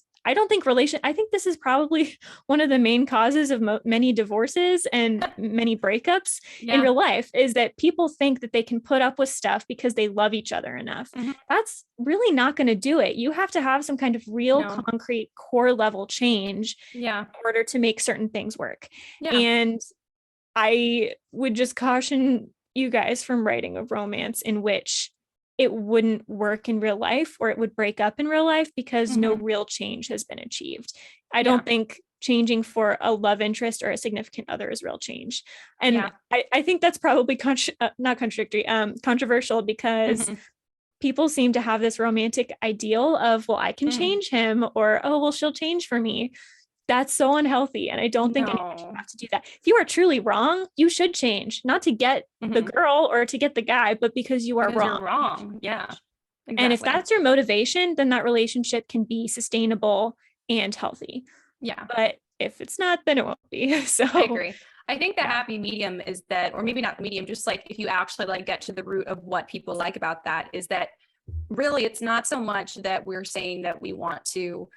S1: think I think this is probably one of the main causes of many divorces and many breakups in real life, is that people think that they can put up with stuff because they love each other enough. That's really not going to do it. You have to have some kind of real concrete core level change in order to make certain things work. And I would just caution you guys from writing a romance in which it wouldn't work in real life, or it would break up in real life, because no real change has been achieved. I don't think changing for a love interest or a significant other is real change. And I think that's probably not contradictory, controversial, because people seem to have this romantic ideal of, well, I can change him, or, oh, well, she'll change for me. That's so unhealthy. And I don't think anyone should have to do that. If you are truly wrong, you should change, not to get the girl or to get the guy, but because you are wrong.
S2: You're wrong. Yeah. Exactly.
S1: And if that's your motivation, then that relationship can be sustainable and healthy.
S2: Yeah.
S1: But if it's not, then it won't be. So
S2: I agree. I think the happy medium is that, or maybe not the medium, just like if you actually like get to the root of what people like about that, is that really it's not so much that we're saying that we want to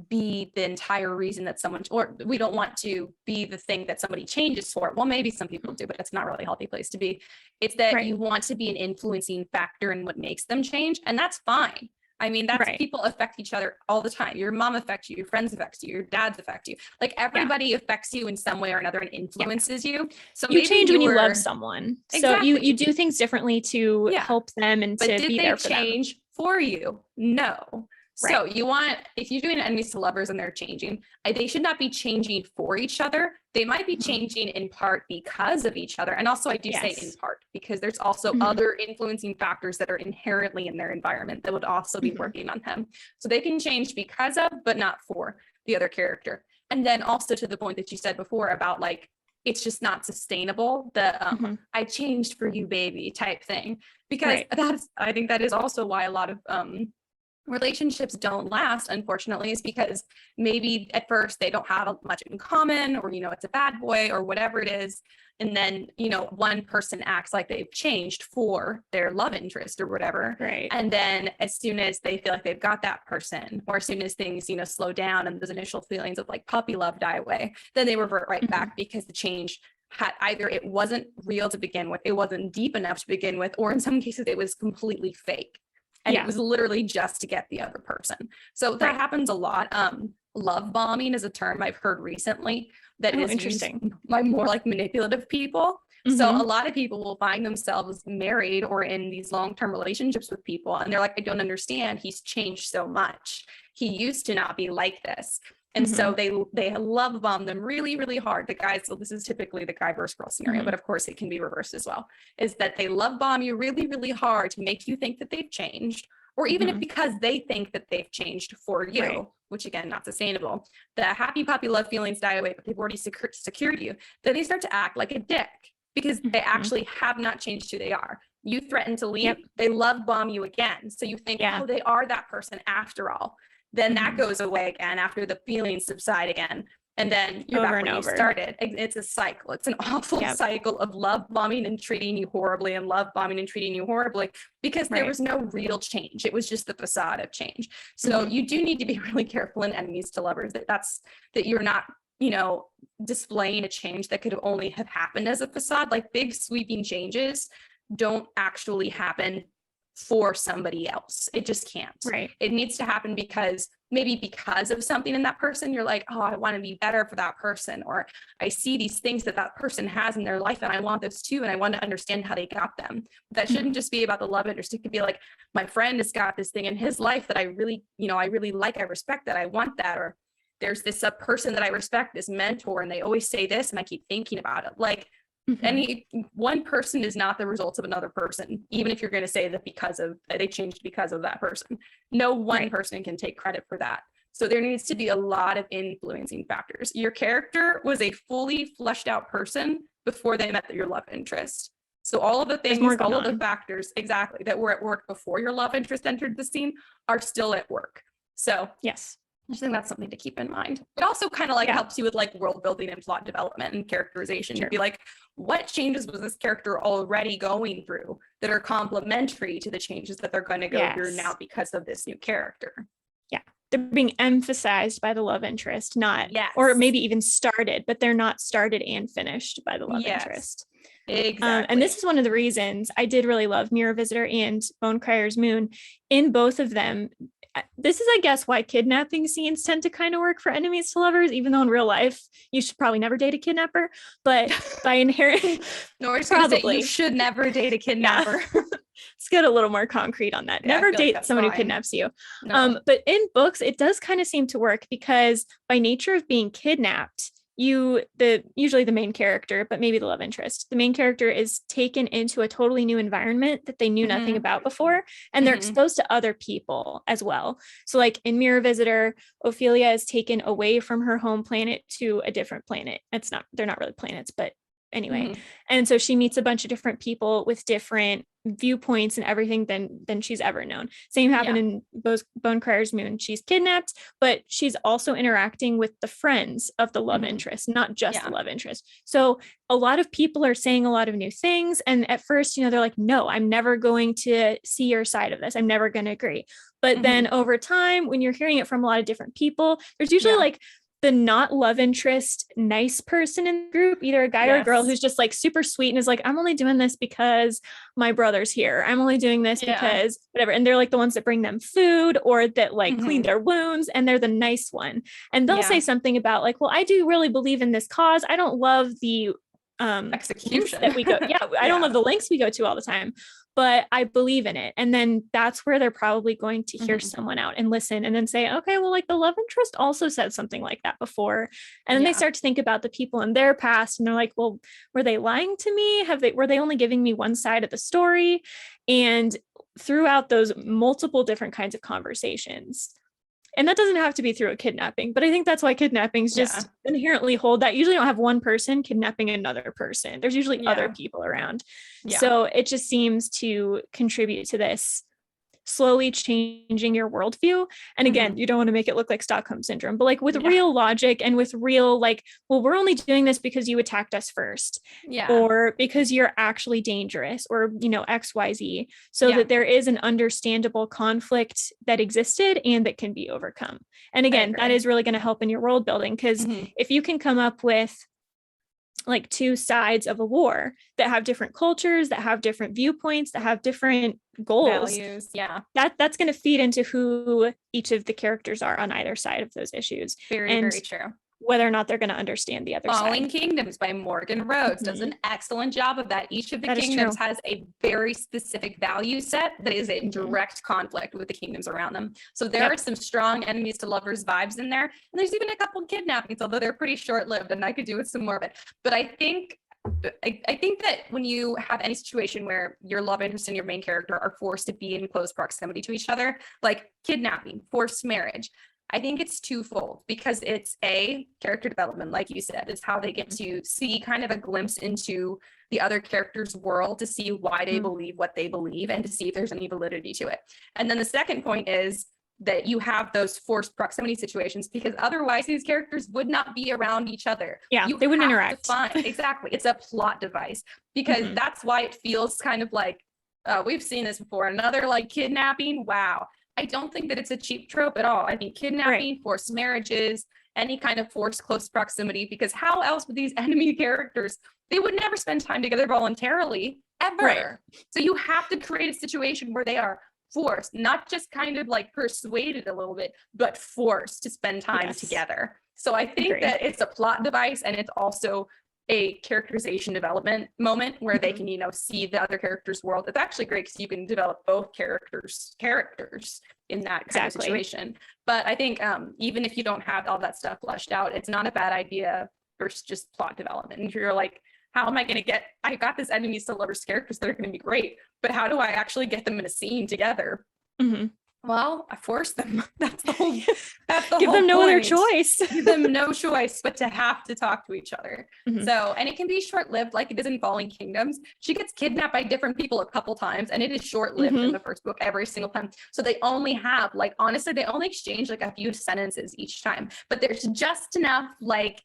S2: be the entire reason that someone, or we don't want to be the thing that somebody changes for. Well, maybe some people do, but it's not really a healthy place to be. It's that you want to be an influencing factor in what makes them change. And that's fine. I mean, that's people affect each other all the time. Your mom affects you, your friends affect you, your dads affect you. Like everybody affects you in some way or another and influences you. So
S1: you change when you love someone. Exactly. So you do things differently to help them and
S2: but
S1: to be there for them.
S2: Did they change for you? No. So you want, if you're doing enemies to lovers and they're changing, they should not be changing for each other. They might be changing in part because of each other. And also I do say in part, because there's also other influencing factors that are inherently in their environment that would also be working on them. So they can change because of, but not for the other character. And then also to the point that you said before about like, it's just not sustainable, the I changed for you, baby type thing, because I think that is also why a lot of relationships don't last, unfortunately, is because maybe at first they don't have much in common, or, it's a bad boy or whatever it is. And then, one person acts like they've changed for their love interest or whatever.
S1: Right.
S2: And then as soon as they feel like they've got that person, or as soon as things, slow down and those initial feelings of like puppy love die away, then they revert right back, because the change had either it wasn't real to begin with, it wasn't deep enough to begin with, or in some cases it was completely fake. And it was literally just to get the other person. So that happens a lot. Love bombing is a term I've heard recently that is
S1: interesting
S2: used by more like manipulative people. So a lot of people will find themselves married or in these long-term relationships with people, and they're like, I don't understand. He's changed so much. He used to not be like this. And so they love bomb them really, really hard. The guys, so this is typically the guy versus girl scenario, but of course it can be reversed as well, is that they love bomb you really, really hard to make you think that they've changed, or even if because they think that they've changed for you, which again, not sustainable. The happy puppy love feelings die away, but they've already secured you. Then they start to act like a dick because they actually have not changed who they are. You threaten to leave, they love bomb you again. So you think, oh, they are that person after all. Then that goes away again after the feelings subside again. And then you're
S1: over
S2: back
S1: and
S2: where you
S1: over.
S2: started. It's a cycle. It's an awful cycle of love bombing and treating you horribly, and love bombing and treating you horribly, because there was no real change. It was just the facade of change. So you do need to be really careful in enemies to lovers that you're not, you know, displaying a change that could only have happened as a facade. Like, big sweeping changes don't actually happen for somebody else. It just can't.
S1: Right.
S2: It needs to happen because of something in that person. You're like, oh, I want to be better for that person, or I see these things that person has in their life and I want those too, and I want to understand how they got them. That shouldn't just be about the love interest. It could be like, my friend has got this thing in his life that I really like, I respect that, I want that. Or there's this person that I respect, this mentor, and they always say this and I keep thinking about it. Like, any one person is not the result of another person, even if you're going to say that they changed because of that person. No one person can take credit for that. So there needs to be a lot of influencing factors. Your character was a fully fleshed out person before they met your love interest. So all of the things, all of the factors exactly that were at work before your love interest entered the scene are still at work. So
S1: yes,
S2: I think that's something to keep in mind. It also kind of like helps you with like world building and plot development and characterization. You'd be like, what changes was this character already going through that are complementary to the changes that they're going to go through now because of this new character? Yeah.
S1: They're being emphasized by the love interest, or maybe even started, but they're not started and finished by the love interest.
S2: Exactly.
S1: And this is one of the reasons I did really love Mirror Visitor and Bonecryer's Moon. In both of them, this is, I guess, why kidnapping scenes tend to kind of work for enemies to lovers, even though in real life you should probably never date a kidnapper. But by inherent,
S2: probably you should never date a kidnapper.
S1: Let's get a little more concrete on that. Never date someone who kidnaps you. No. But in books, it does kind of seem to work, because by nature of being kidnapped, usually the main character, but maybe the love interest, the main character is taken into a totally new environment that they knew nothing about before, and they're exposed to other people as well. So like in Mirror Visitor, Ophelia is taken away from her home planet to a different planet. They're not really planets, but anyway. And so she meets a bunch of different people with different viewpoints and everything than she's ever known. Same happened in Bonecryer's Moon. She's kidnapped, but she's also interacting with the friends of the love interest, not just the love interest. So a lot of people are saying a lot of new things, and at first, they're like, no, I'm never going to see your side of this, I'm never going to agree. But then over time, when you're hearing it from a lot of different people, there's usually like the not love interest nice person in the group, either a guy or a girl who's just like super sweet and is like, I'm only doing this because my brother's here, I'm only doing this because whatever. And they're like the ones that bring them food or that like clean their wounds, and they're the nice one. And they'll say something about like, well, I do really believe in this cause, I don't love the
S2: execution
S1: that we go I don't love the lengths we go to all the time, but I believe in it. And then that's where they're probably going to hear someone out and listen, and then say, okay, well, like the love interest also said something like that before. And then they start to think about the people in their past, and they're like, well, were they lying to me? Were they only giving me one side of the story? And throughout those multiple different kinds of conversations, and that doesn't have to be through a kidnapping, but I think that's why kidnappings just inherently hold that. Usually don't have one person kidnapping another person. There's usually other people around. So it just seems to contribute to this slowly changing your worldview. And again, you don't want to make it look like Stockholm syndrome, but like with real logic and with real like, well, we're only doing this because you attacked us first, or because you're actually dangerous, or XYZ, so that there is an understandable conflict that existed and that can be overcome. And again, that is really going to help in your world building, because if you can come up with like two sides of a war that have different cultures, that have different viewpoints, that have different goals,
S2: values,
S1: that's going to feed into who each of the characters are on either side of those issues.
S2: Very true.
S1: Whether or not they're going to understand the other
S2: Falling
S1: side.
S2: Kingdoms by Morgan Rhodes does an excellent job of that. Each of the kingdoms has a very specific value set that is in direct conflict with the kingdoms around them. So there are some strong enemies to lovers vibes in there. And there's even a couple kidnappings, although they're pretty short-lived, and I could do with some more of it. But I think that when you have any situation where your love interest and your main character are forced to be in close proximity to each other, like kidnapping, forced marriage, I think it's twofold, because it's a character development, like you said, is how they get to see kind of a glimpse into the other character's world, to see why they believe what they believe, and to see if there's any validity to it. And then the second point is that you have those forced proximity situations, because otherwise these characters would not be around each other.
S1: Yeah,
S2: you
S1: they wouldn't interact.
S2: Exactly. It's a plot device, because that's why it feels kind of like, we've seen this before, another like kidnapping. Wow. I don't think that it's a cheap trope at all. I think kidnapping, forced marriages, any kind of forced close proximity, because how else would these enemy characters, they would never spend time together voluntarily, ever. So you have to create a situation where they are forced, not just kind of like persuaded a little bit, but forced to spend time together. So I think that it's a plot device, and it's also a characterization development moment where they can, see the other character's world. It's actually great because you can develop both characters in that kind of situation. But I think even if you don't have all that stuff fleshed out, it's not a bad idea for just plot development. And if you're like, how am I going to get, I got this enemies to lovers characters that are going to be great, but how do I actually get them in a scene together? Well, I force them. That's the whole
S1: Give them no other choice.
S2: Give them no choice but to have to talk to each other. So, and it can be short-lived, like it is in Falling Kingdoms. She gets kidnapped by different people a couple times, and it is short-lived in the first book every single time. So they only have, like, honestly, they only exchange like a few sentences each time, but there's just enough like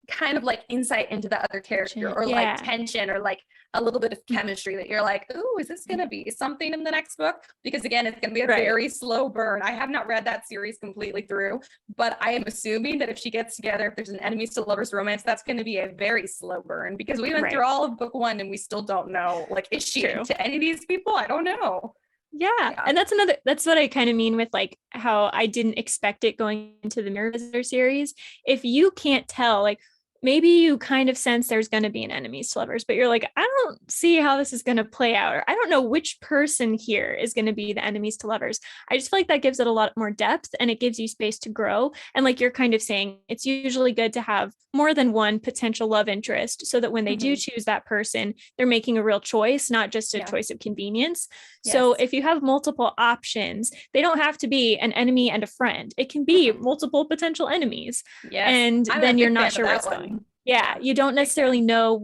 S2: kind of like insight into the other character, or like tension, or like a little bit of chemistry that you're like, oh, is this going to be something in the next book? Because again, it's going to be a very slow burn. I have not read that series completely through, but I am assuming that if she gets together, if there's an enemies to lovers romance, that's going to be a very slow burn, because we went through all of book 1 and we still don't know, like, is she into any of these people? I don't know.
S1: And that's what I kind of mean with like how I didn't expect it going into the Mirror Visitor series. If you can't tell, like, maybe you kind of sense there's going to be an enemies to lovers, but you're like, I don't see how this is going to play out, or I don't know which person here is going to be the enemies to lovers. I just feel like that gives it a lot more depth, and it gives you space to grow. And like you're kind of saying, it's usually good to have more than one potential love interest, so that when they do choose that person, they're making a real choice, not just a choice of convenience. So if you have multiple options, they don't have to be an enemy and a friend. It can be multiple potential enemies. And then you're not sure where it's going. You don't necessarily know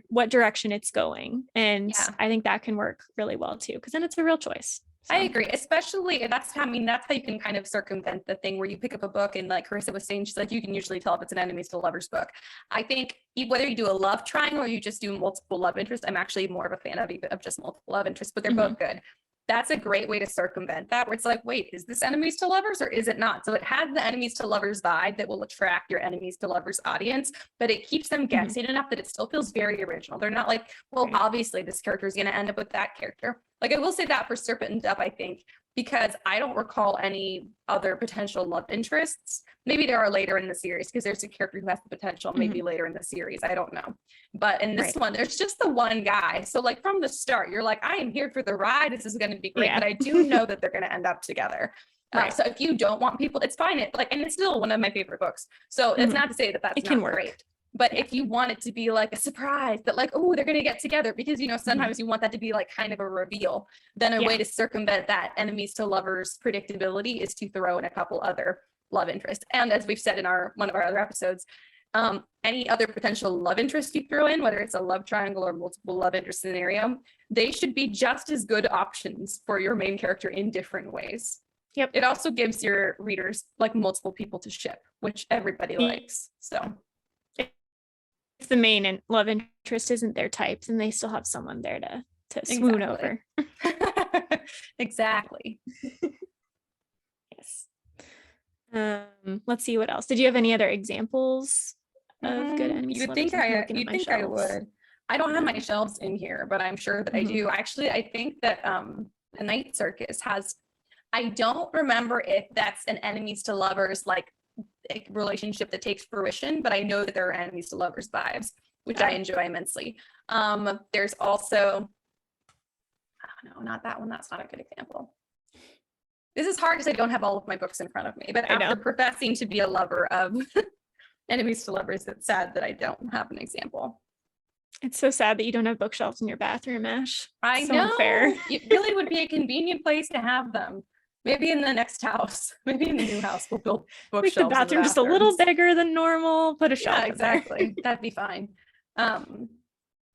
S1: what direction it's going. And I think that can work really well too, because then it's a real choice. So.
S2: I agree, especially that's how you can kind of circumvent the thing where you pick up a book, and like Karissa was saying, she's like, you can usually tell if it's an enemies to lovers book. I think whether you do a love triangle or you just do multiple love interests, I'm actually more of a fan of just multiple love interests, but they're both good. That's a great way to circumvent that, where it's like, wait, is this enemies to lovers or is it not? So it has the enemies to lovers vibe that will attract your enemies to lovers audience, but it keeps them guessing enough that it still feels very original. They're not like, well, obviously this character is going to end up with that character. Like, I will say that for Serpent and Dove, I think, because I don't recall any other potential love interests. Maybe there are later in the series, because there's a character who has the potential maybe later in the series. I don't know. But in this one, there's just the one guy. So like from the start, you're like, I am here for the ride. This is going to be great. But I do know that they're going to end up together. So if you don't want people, it's fine. And it's still one of my favorite books. So it's not to say that that's not great. But if you want it to be like a surprise that like, oh, they're going to get together, because, sometimes you want that to be like kind of a reveal, then a way to circumvent that enemies to lovers predictability is to throw in a couple other love interests. And as we've said in one of our other episodes, any other potential love interest you throw in, whether it's a love triangle or multiple love interest scenario, they should be just as good options for your main character in different ways. It also gives your readers like multiple people to ship, which everybody likes. So
S1: if the main and love interest isn't their type, then they still have someone there to swoon over.
S2: Exactly.
S1: Yes. Let's see what else. Did you have any other exammus of good enemies?
S2: You'd think I would. I don't have my shelves in here, but I'm sure that I do. Actually, I think that the Night Circus has, I don't remember if that's an enemies to lovers like a relationship that takes fruition, but I know that there are enemies to lovers vibes, which I enjoy immensely. There's also, I don't know, not that one. That's not a good example. This is hard because I don't have all of my books in front of me, but after professing to be a lover of enemies to lovers, it's sad that I don't have an example.
S1: It's so sad that you don't have bookshelves in your bathroom, Ash.
S2: I know. Unfair. It really would be a convenient place to have them. Maybe in the next house, maybe in the new house, we'll build bookshelves.
S1: Make the bathroom just a little bigger than normal. Put a shelf.
S2: Yeah, exactly. That'd be fine.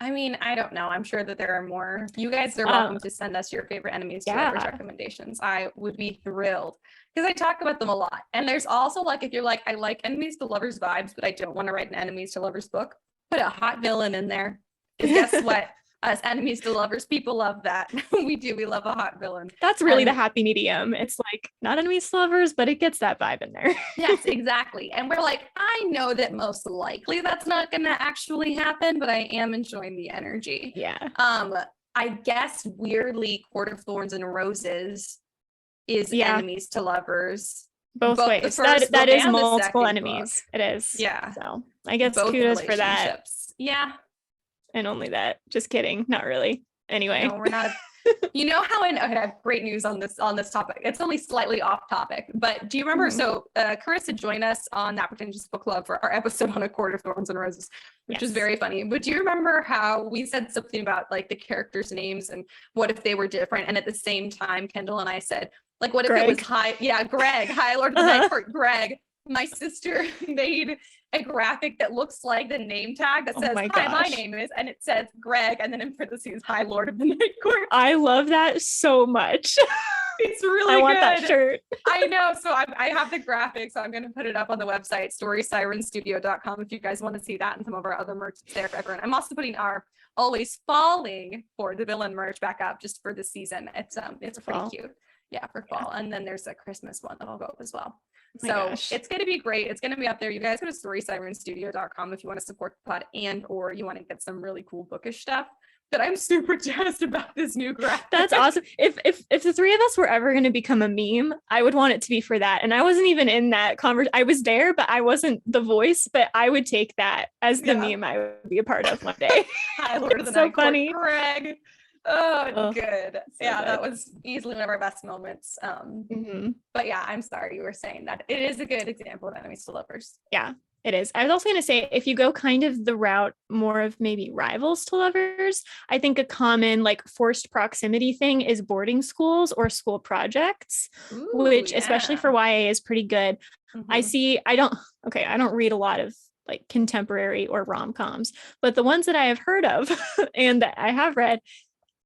S2: I mean, I don't know. I'm sure that there are more. You guys are welcome to send us your favorite enemies to lovers recommendations. I would be thrilled because I talk about them a lot. And there's also like, if you're like, I like enemies to lovers vibes, but I don't want to write an enemies to lovers book, put a hot villain in there. Because guess what? Us enemies to lovers, people love that. We do. We love a hot villain.
S1: That's really the happy medium. It's like not enemies to lovers, but it gets that vibe in there.
S2: Yes, exactly. And we're like, I know that most likely that's not going to actually happen, but I am enjoying the energy.
S1: Yeah.
S2: I guess weirdly, Court of Thorns and Roses is enemies to lovers.
S1: Both ways. That is multiple enemies. Book. It is.
S2: Yeah.
S1: So I guess kudos for that.
S2: Yeah.
S1: And only that. Just kidding. Not really. Anyway.
S2: No, we're not. You know how I have great news on this topic. It's only slightly off topic, but do you remember? So Karissa joined us on That Pretentious Book Club for our episode on A Court of Thorns and Roses, which is very funny. But do you remember how we said something about like the characters' names and what if they were different? And at the same time, Kendall and I said, like, what if it was Greg, High Lord of the Night Court, Greg. My sister made a graphic that looks like the name tag that says, hi, my name is, and it says Greg, and then in parentheses, High Lord of the Night Court.
S1: I love that so much.
S2: It's really good.
S1: I want that shirt.
S2: I know. So I have the graphic, so I'm going to put it up on the website, storysirenstudio.com, if you guys want to see that and some of our other merch there for everyone. I'm also putting our Always Falling for the villain merch back up just for this season. It's pretty cute. Yeah, for fall. And then there's a Christmas one that'll go up as well. So it's going to be great. It's going to be up there. You guys go to storysirenstudio.com if you want to support the pod and or you want to get some really cool bookish stuff. But I'm super jazzed about this new graphic.
S1: That's awesome. If the three of us were ever going to become a meme, I would want it to be for that. And I wasn't even in that conversation. I was there, but I wasn't the voice. But I would take that as the meme I would be a part of one day.
S2: High Lord of the Night funny. Greg. Oh, good. So good. That was easily one of our best moments. But yeah, I'm sorry you were saying that. It is a good example of enemies to lovers.
S1: Yeah, it is. I was also going to say, if you go kind of the route more of maybe rivals to lovers, I think a common like forced proximity thing is boarding schools or school projects, which especially for YA is pretty good. I don't read a lot of like contemporary or rom-coms, but the ones that I have heard of and that I have read,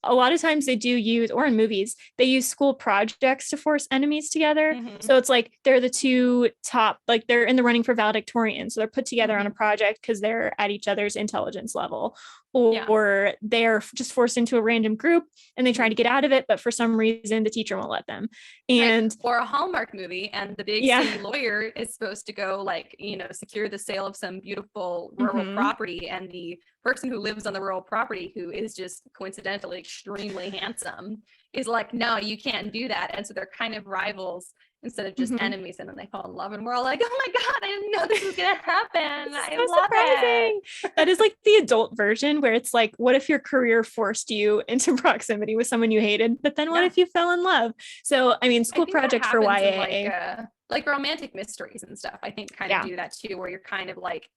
S1: a lot of times they do use, or in movies, they use school projects to force enemies together. So it's like they're the two top, like they're in the running for valedictorian. So they're put together on a project because they're at each other's intelligence level. Or they're just forced into a random group and they try to get out of it, but for some reason the teacher won't let them. And
S2: or a Hallmark movie, and the big city lawyer is supposed to go like, secure the sale of some beautiful rural property, and the person who lives on the rural property, who is just coincidentally extremely handsome, is like, no, you can't do that. And so they're kind of rivals instead of just enemies, and then they fall in love, and we're all like, oh my god, I didn't know this was gonna happen. I love it.
S1: That is like the adult version where it's like, what if your career forced you into proximity with someone you hated, but then what if you fell in love? So I mean, school projects for YA,
S2: like romantic mysteries and stuff, I think kind of do that too, where you're kind of like,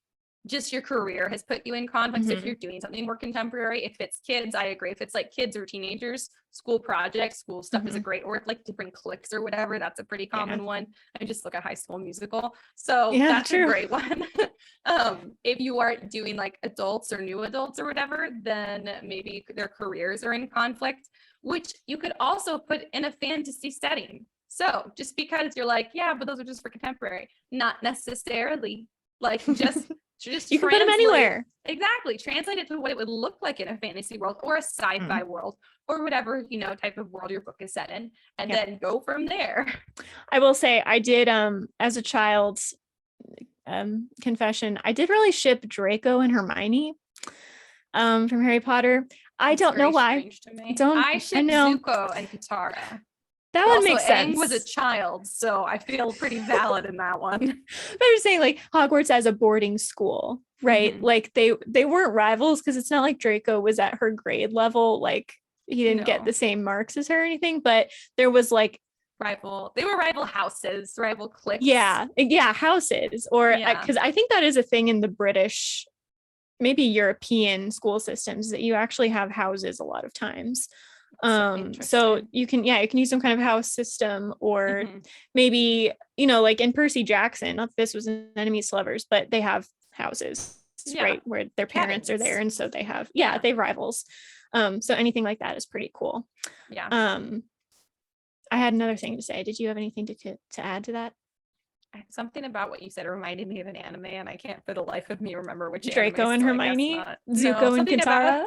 S2: just your career has put you in conflict. So if you're doing something more contemporary, if it's kids, I agree. If it's like kids or teenagers, school projects, school stuff is a great, or like different cliques or whatever, that's a pretty common one. I just look at High School Musical, so that's a great one. If you are doing like adults or new adults or whatever, then maybe their careers are in conflict, which you could also put in a fantasy setting. So just because you're like, yeah, but those are just for contemporary, not necessarily. Like just
S1: you can put them anywhere.
S2: Exactly. Translate it to what it would look like in a fantasy world or a sci-fi world or whatever, type of world your book is set in, and then go from there.
S1: I will say I did, as a child's confession, I did really ship Draco and Hermione from Harry Potter. I don't know why.
S2: I ship Zuko and Katara.
S1: That one makes sense.
S2: Aang was a child, so I feel pretty valid in that one.
S1: But I'm just saying, like, Hogwarts as a boarding school, right? Like they weren't rivals because it's not like Draco was at her grade level. Like he didn't get the same marks as her or anything, but there was like
S2: they were rival houses, rival cliques.
S1: Yeah, houses. Or because I think that is a thing in the British, maybe European school systems, that you actually have houses a lot of times. So you can use some kind of house system, or maybe like in Percy Jackson, not that this was an enemies to lovers, but they have houses. exists, right? Where their parents are there. And so they have, they have rivals. So anything like that is pretty cool.
S2: Yeah.
S1: I had another thing to say. Did you have anything to add to that?
S2: Something about what you said reminded me of an anime, and I can't for the life of me remember which
S1: Draco
S2: anime,
S1: and Hermione, Zuko and Katara.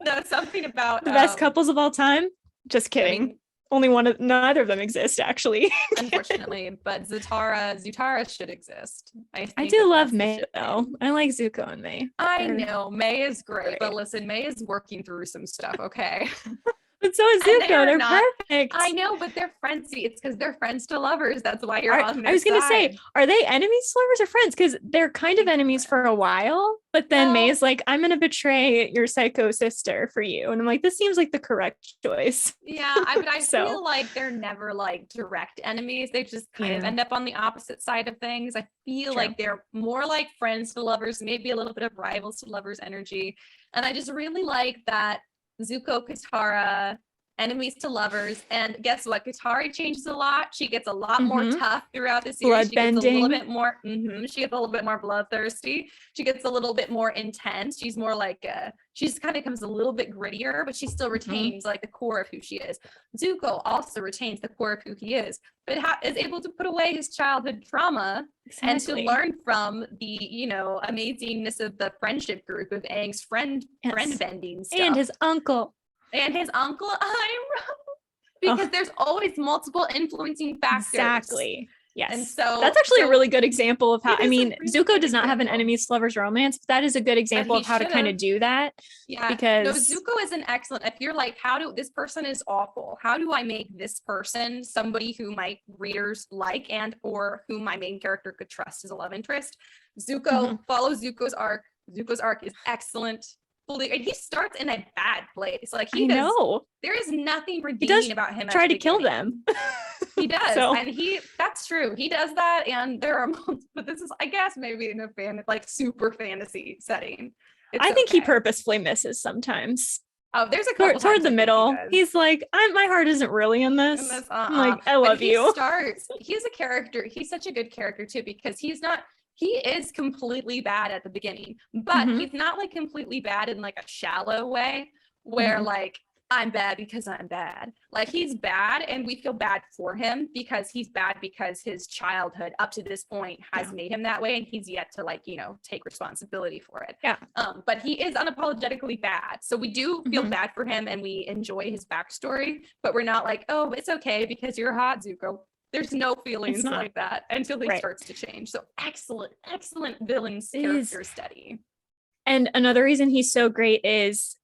S2: No, something about
S1: the best couples of all time. Just kidding. I mean, neither of them exist, actually.
S2: Unfortunately, but Zutara should exist.
S1: I do love May though. I like Zuko and May.
S2: I know May is great, but listen, May is working through some stuff. Okay.
S1: But so is Zuko. They're perfect.
S2: I know, but they're friends. See, it's because they're friends to lovers. That's why you're on their
S1: I was going to say, are they enemies to lovers or friends? Because they're kind of enemies for a while, but then May is like, I'm going to betray your psycho sister for you. And I'm like, this seems like the correct choice.
S2: Yeah, I feel like they're never like direct enemies. They just kind of end up on the opposite side of things. I feel like they're more like friends to lovers, maybe a little bit of rivals to lovers energy. And I just really like that Zuko, Katara, enemies to lovers, and guess what? Katara changes a lot. She gets a lot more tough throughout the series. She gets a little bit more. She gets a little bit more bloodthirsty. She gets a little bit more intense. She's more like she just kind of becomes a little bit grittier, but she still retains like the core of who she is. Zuko also retains the core of who he is, but is able to put away his childhood trauma and to learn from the amazingness of the friendship group of Aang's friend bending stuff.
S1: And his uncle
S2: because there's always multiple influencing factors.
S1: Exactly. Yes.
S2: And so
S1: that's actually a really good example of how, Zuko does not have an enemies to lovers romance, but that is a good example of how to kind of do that.
S2: Yeah.
S1: Because
S2: Zuko is an excellent, if you're like, this person is awful. How do I make this person somebody who my readers like and or who my main character could trust as a love interest? Zuko, follow Zuko's arc. Zuko's arc is excellent. And he starts in a bad place. Like there is nothing redeeming about him.
S1: Try to kill them.
S2: He does. And that's true. He does that. And there are moments, but this is, I guess, maybe in a super fantasy setting.
S1: I think he purposefully misses sometimes.
S2: Oh, there's a couple
S1: toward the middle. He's like, my heart isn't really in this. I'm like, I love you.
S2: He's a character. He's such a good character too, because he is completely bad at the beginning, but he's not like completely bad in like a shallow way where like I'm bad because I'm bad. Like he's bad and we feel bad for him because he's bad because his childhood up to this point has made him that way and he's yet to take responsibility for it.
S1: Yeah.
S2: But he is unapologetically bad. So we do feel bad for him and we enjoy his backstory, but we're not like, oh, it's okay because you're hot, Zuko. There's no feelings like that until he starts to change. So excellent villain's character study.
S1: And another reason he's so great is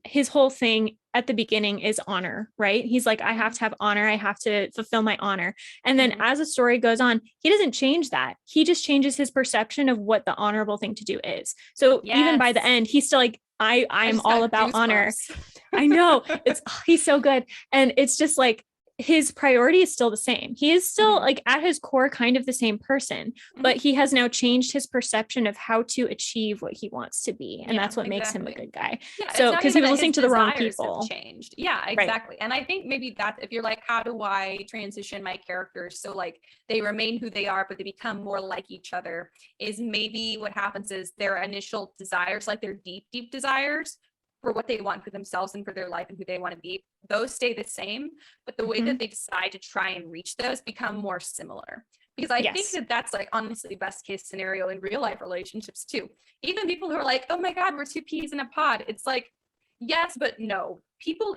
S1: his whole thing at the beginning is honor, right? He's like, I have to have honor. I have to fulfill my honor. And then as the story goes on, he doesn't change that. He just changes his perception of what the honorable thing to do is. So even by the end, he's still like, I'm all about honor. I know he's so good. And it's just like, his priority is still the same. He is still like at his core kind of the same person, but he has now changed his perception of how to achieve what he wants to be. And that's what makes him a good guy.
S2: Yeah,
S1: so because he was listening to the wrong people.
S2: Changed. Yeah, exactly. And I think maybe that if you're like, how do I transition my characters so like they remain who they are, but they become more like each other, is maybe what happens is their initial desires, like their deep desires for what they want for themselves and for their life and who they want to be, those stay the same, but the way that they decide to try and reach those become more similar. Because I think that that's like honestly best case scenario in real life relationships too. Even people who are like, oh my God, we're two peas in a pod. It's like, yes, but no.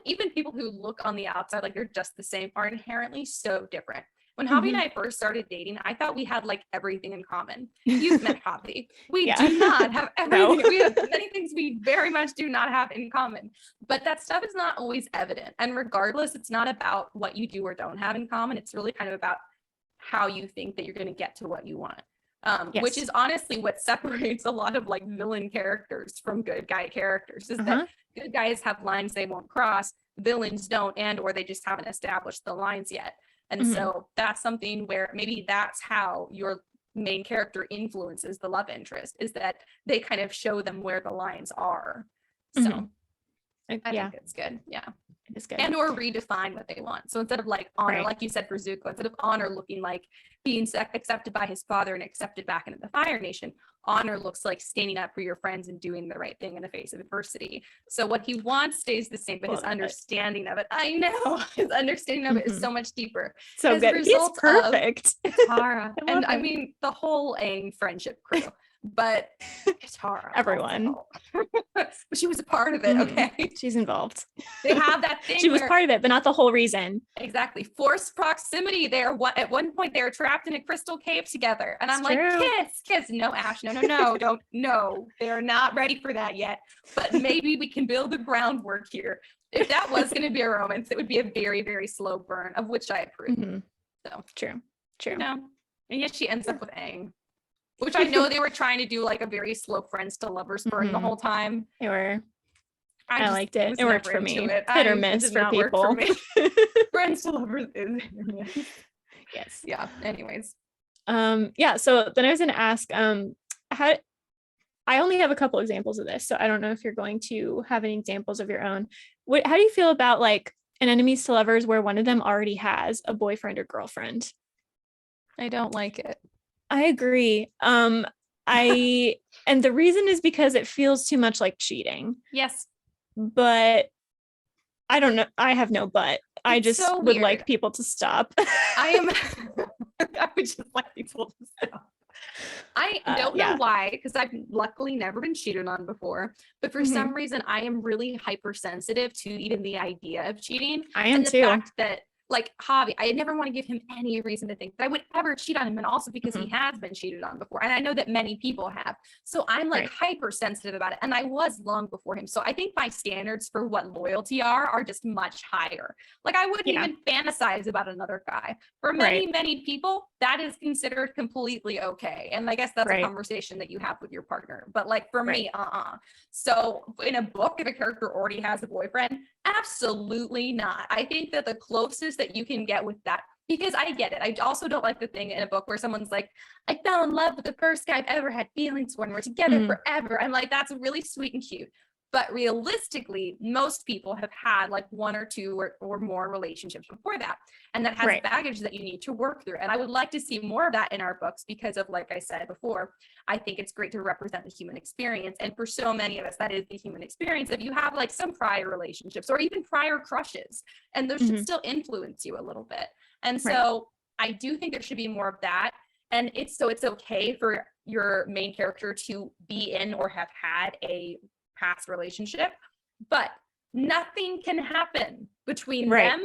S2: Even people who look on the outside like they're just the same are inherently so different. When Javi and I first started dating, I thought we had like everything in common. You've met Javi. We do not have everything. We have many things we very much do not have in common. But that stuff is not always evident. And regardless, it's not about what you do or don't have in common. It's really kind of about how you think that you're going to get to what you want. Which is honestly what separates a lot of like villain characters from good guy characters, is that good guys have lines they won't cross, villains don't, and or they just haven't established the lines yet. And so that's something where maybe that's how your main character influences the love interest, is that they kind of show them where the lines are. So I think it's good. Yeah.
S1: It is good.
S2: And or redefine what they want. So instead of like honor, like you said for Zuko, instead of honor looking like being accepted by his father and accepted back into the Fire Nation, honor looks like standing up for your friends and doing the right thing in the face of adversity. So what he wants stays the same, but his understanding of it, I know, his understanding of it is so much deeper.
S1: So good. He's perfect.
S2: Tara. And I mean, the whole Aang friendship crew, but Tara.
S1: Everyone.
S2: But she was a part of it, okay?
S1: She's involved.
S2: They have that thing.
S1: She was part of it, but not the whole reason.
S2: Exactly. Forced proximity. At one point they were trapped in a crystal cave together. And I'm like, kiss. No, Ash, no. Don't, no. They're not ready for that yet. But maybe we can build the groundwork here. If that was going to be a romance, it would be a very, very slow burn, of which I approve. So
S1: true.
S2: No. And yet she ends up with Aang. Which I know they were trying to do like a very slow friends to lovers burn the whole time.
S1: They were. I liked it. It worked for me. Hit or miss for people.
S2: For me. Friends to lovers is hit or miss.
S1: Yes.
S2: Yeah. Anyways.
S1: Yeah. So then I was going to ask, how. I only have a couple examples of this, so I don't know if you're going to have any examples of your own. How do you feel about like an enemies to lovers where one of them already has a boyfriend or girlfriend?
S2: I don't like it.
S1: I agree. And the reason is because it feels too much like cheating.
S2: Yes.
S1: But I don't know. I have no but. I just would like people to stop.
S2: I would just like people to stop. I don't know why, because I've luckily never been cheated on before, but for some reason I am really hypersensitive to even the idea of cheating.
S1: I am too.
S2: Fact that like Javi, I never want to give him any reason to think that I would ever cheat on him, and also because he has been cheated on before, and I know that many people have. So I'm like hypersensitive about it, and I was long before him. So I think my standards for what loyalty are just much higher. Like I wouldn't even fantasize about another guy. For many people, that is considered completely okay, and I guess that's a conversation that you have with your partner. But like for me, So in a book, if a character already has a boyfriend, absolutely not. I think that the closest that you can get with that, because I get it. I also don't like the thing in a book where someone's like, I fell in love with the first guy I've ever had feelings for and we're together forever. I'm like, that's really sweet and cute. But realistically, most people have had like one or two or more relationships before that. And that has baggage that you need to work through. And I would like to see more of that in our books because of, like I said before, I think it's great to represent the human experience. And for so many of us, that is the human experience. If you have like some prior relationships or even prior crushes, and those should still influence you a little bit. And so I do think there should be more of that. And it's okay for your main character to be in or have had a past relationship, but nothing can happen between them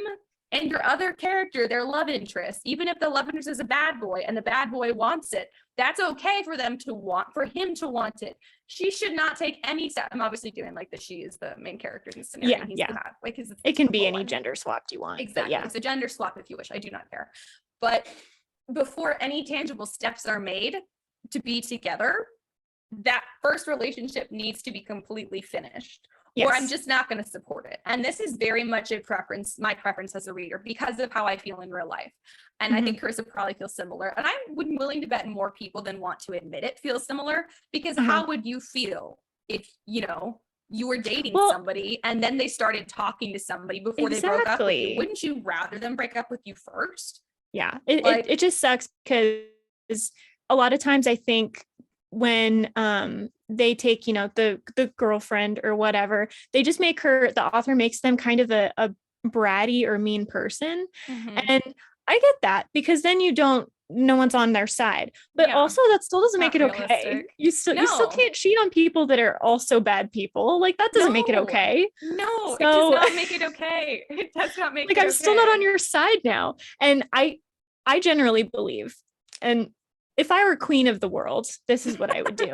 S2: and your other character, their love interest. Even if the love interest is a bad boy and the bad boy wants it, that's okay for him to want it. She should not take any step. I'm obviously doing like that. She is the main character in this scenario. He's the bad boy, because
S1: it can be any gender swapped you want.
S2: Exactly. It's a gender swap if you wish. I do not care. But before any tangible steps are made to be together, that first relationship needs to be completely finished, or I'm just not going to support it. And this is very much my preference as a reader, because of how I feel in real life. And I think Karissa probably feels similar. And I'm willing to bet more people than want to admit it feel similar, because how would you feel if, you were dating somebody and then they started talking to somebody before they broke up with you? Wouldn't you rather them break up with you first?
S1: Yeah, it just sucks, because a lot of times I think when they take, the girlfriend or whatever, they just make the author makes them kind of a bratty or mean person. And I get that, because then no one's on their side, but also that still doesn't make it okay. You still can't cheat on people that are also bad people. Like that doesn't make it okay.
S2: No, it does not make it okay. It does not make it okay.
S1: I'm still not on your side now. And I generally believe, and if I were queen of the world, this is what I would do.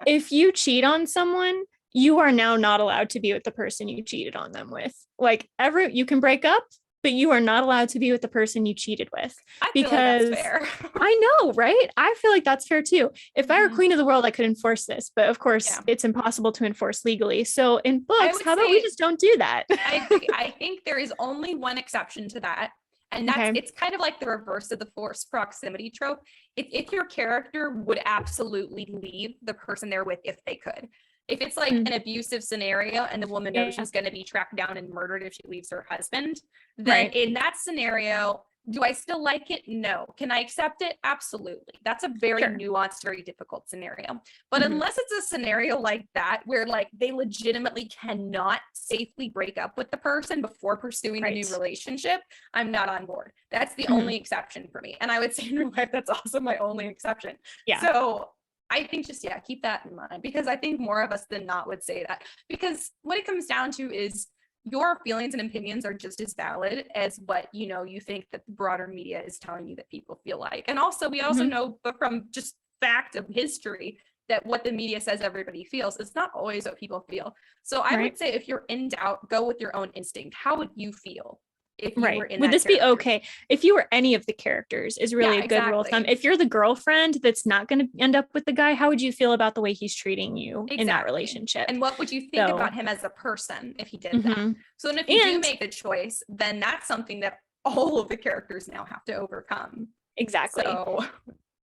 S1: If you cheat on someone, you are now not allowed to be with the person you cheated on them with. Like you can break up, but you are not allowed to be with the person you cheated with.
S2: I feel like that's fair.
S1: I know, right? I feel like that's fair too. If I were queen of the world, I could enforce this, but of course it's impossible to enforce legally. So in books, how about we just don't do that?
S2: I think there is only one exception to that. And it's kind of like the reverse of the forced proximity trope. If your character would absolutely leave the person they're with if they could. If it's like an abusive scenario and the woman knows she's going to be tracked down and murdered if she leaves her husband, then in that scenario, Do I still like it? No. Can I accept it? Absolutely. That's a very nuanced, very difficult scenario. But unless it's a scenario like that, where like they legitimately cannot safely break up with the person before pursuing a new relationship, I'm not on board. That's the only exception for me. And I would say in real life, that's also my only exception.
S1: Yeah.
S2: So I think just, keep that in mind, because I think more of us than not would say that, because what it comes down to is your feelings and opinions are just as valid as what, you think that the broader media is telling you that people feel like. And also, we also know, but from just fact of history, that what the media says everybody feels is not always what people feel. So I would say, if you're in doubt, go with your own instinct. How would you feel if you were in
S1: would
S2: that
S1: this
S2: character?
S1: Be okay if you were any of the characters is really a good rule of thumb. If you're the girlfriend that's not going to end up with the guy, how would you feel about the way he's treating you in that relationship?
S2: And what would you think about him as a person if he did that? So then if you do make the choice, then that's something that all of the characters now have to overcome.
S1: Exactly.
S2: So,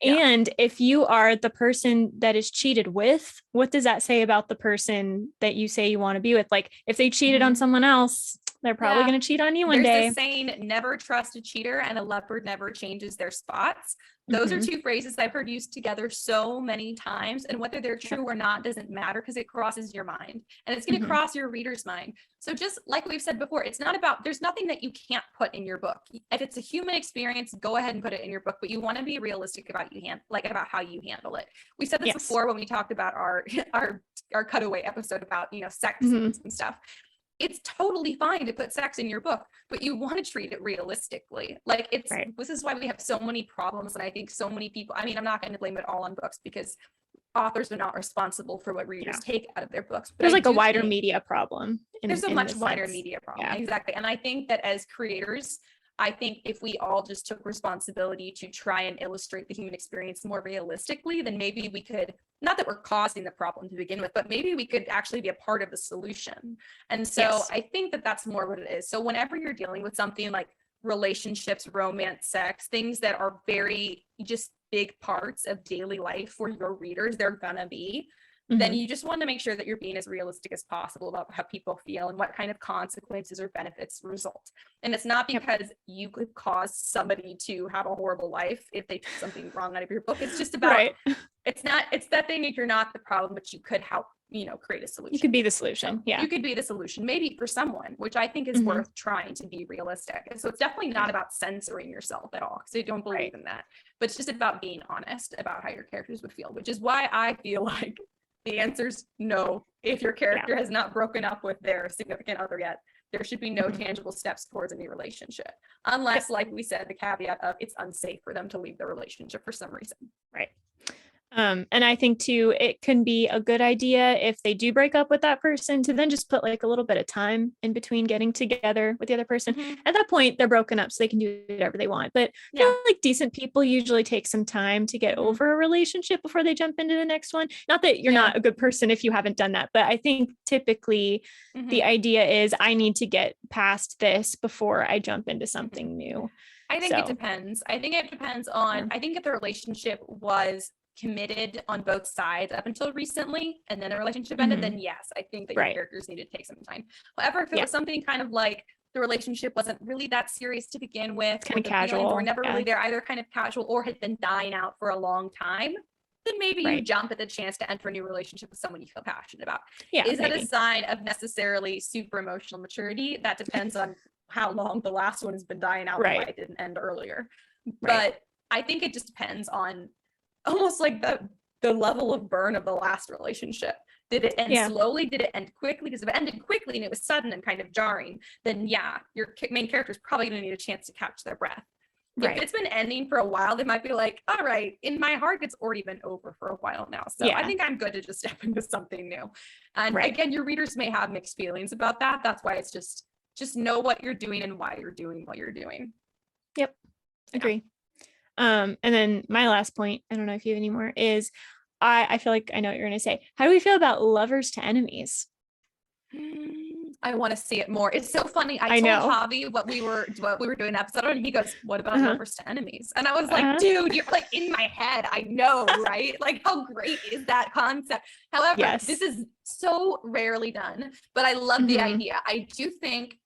S1: and if you are the person that is cheated with, what does that say about the person that you say you want to be with? Like, if they cheated on someone else, they're probably going to cheat on you one day.
S2: There's a saying, never trust a cheater and a leopard never changes their spots. Those are two phrases I've heard used together so many times, and whether they're true or not doesn't matter, because it crosses your mind and it's going to cross your reader's mind. So just like we've said before, it's not about, there's nothing that you can't put in your book. If it's a human experience, go ahead and put it in your book, but you want to be realistic about about how you handle it. We said this before when we talked about our cutaway episode about, sex scenes and stuff. It's totally fine to put sex in your book, but you want to treat it realistically. Like this is why we have so many problems. And I think so many people, I mean, I'm not going to blame it all on books, because authors are not responsible for what readers take out of their books. But
S1: there's like a wider media problem.
S2: There's a much wider media problem. Yeah. Exactly. And I think that as creators, I think if we all just took responsibility to try and illustrate the human experience more realistically, then maybe we could, not that we're causing the problem to begin with, but maybe we could actually be a part of the solution. And so I think that that's more what it is. So whenever you're dealing with something like relationships, romance, sex, things that are very just big parts of daily life for your readers, they're gonna be, then you just want to make sure that you're being as realistic as possible about how people feel and what kind of consequences or benefits result. And it's not because you could cause somebody to have a horrible life if they took something wrong out of your book. It's just about, it's that thing, if you're not the problem, but you could help, create a solution.
S1: You could be the solution.
S2: So you could be the solution, maybe for someone, which I think is worth trying to be realistic. And so it's definitely not about censoring yourself at all, because I don't believe in that, but it's just about being honest about how your characters would feel, which is why I feel like the answer is no. If your character has not broken up with their significant other yet, there should be no tangible steps towards a new relationship. Unless, like we said, the caveat of it's unsafe for them to leave the relationship for some reason.
S1: Right. And I think too, it can be a good idea if they do break up with that person to then just put like a little bit of time in between getting together with the other person. At that point, they're broken up, so they can do whatever they want. But I feel like decent people usually take some time to get over a relationship before they jump into the next one. Not that you're not a good person if you haven't done that, but I think typically the idea is I need to get past this before I jump into something new.
S2: I think it depends. I think it depends on, I think if the relationship was committed on both sides up until recently and then the relationship ended, then yes, I think that your characters need to take some time. However, if it was something kind of like the relationship wasn't really that serious to begin with,
S1: kind of casual,
S2: or never really there, either kind of casual or had been dying out for a long time, then maybe you jump at the chance to enter a new relationship with someone you feel passionate about. Is that a sign of necessarily super emotional maturity? That depends on how long the last one has been dying out, why it didn't end earlier. But I think it just depends on almost like the level of burn of the last relationship. Did it end slowly? Did it end quickly? Because if it ended quickly and it was sudden and kind of jarring, then your main character is probably going to need a chance to catch their breath. If it's been ending for a while, they might be like, all right, in my heart, it's already been over for a while now. So I think I'm good to just step into something new. And again, your readers may have mixed feelings about that. That's why it's just know what you're doing and why you're doing what you're doing.
S1: Yep. Agree. And then my last point, I don't know if you have any more, is I feel like I know what you're going to say. How do we feel about lovers to enemies?
S2: I want to see it more. It's so funny. I told Javi what we were doing an episode on, and he goes, what about lovers to enemies? And I was like, dude, you're like in my head. I know, right? Like, how great is that concept? However, this is so rarely done, but I love the idea. I think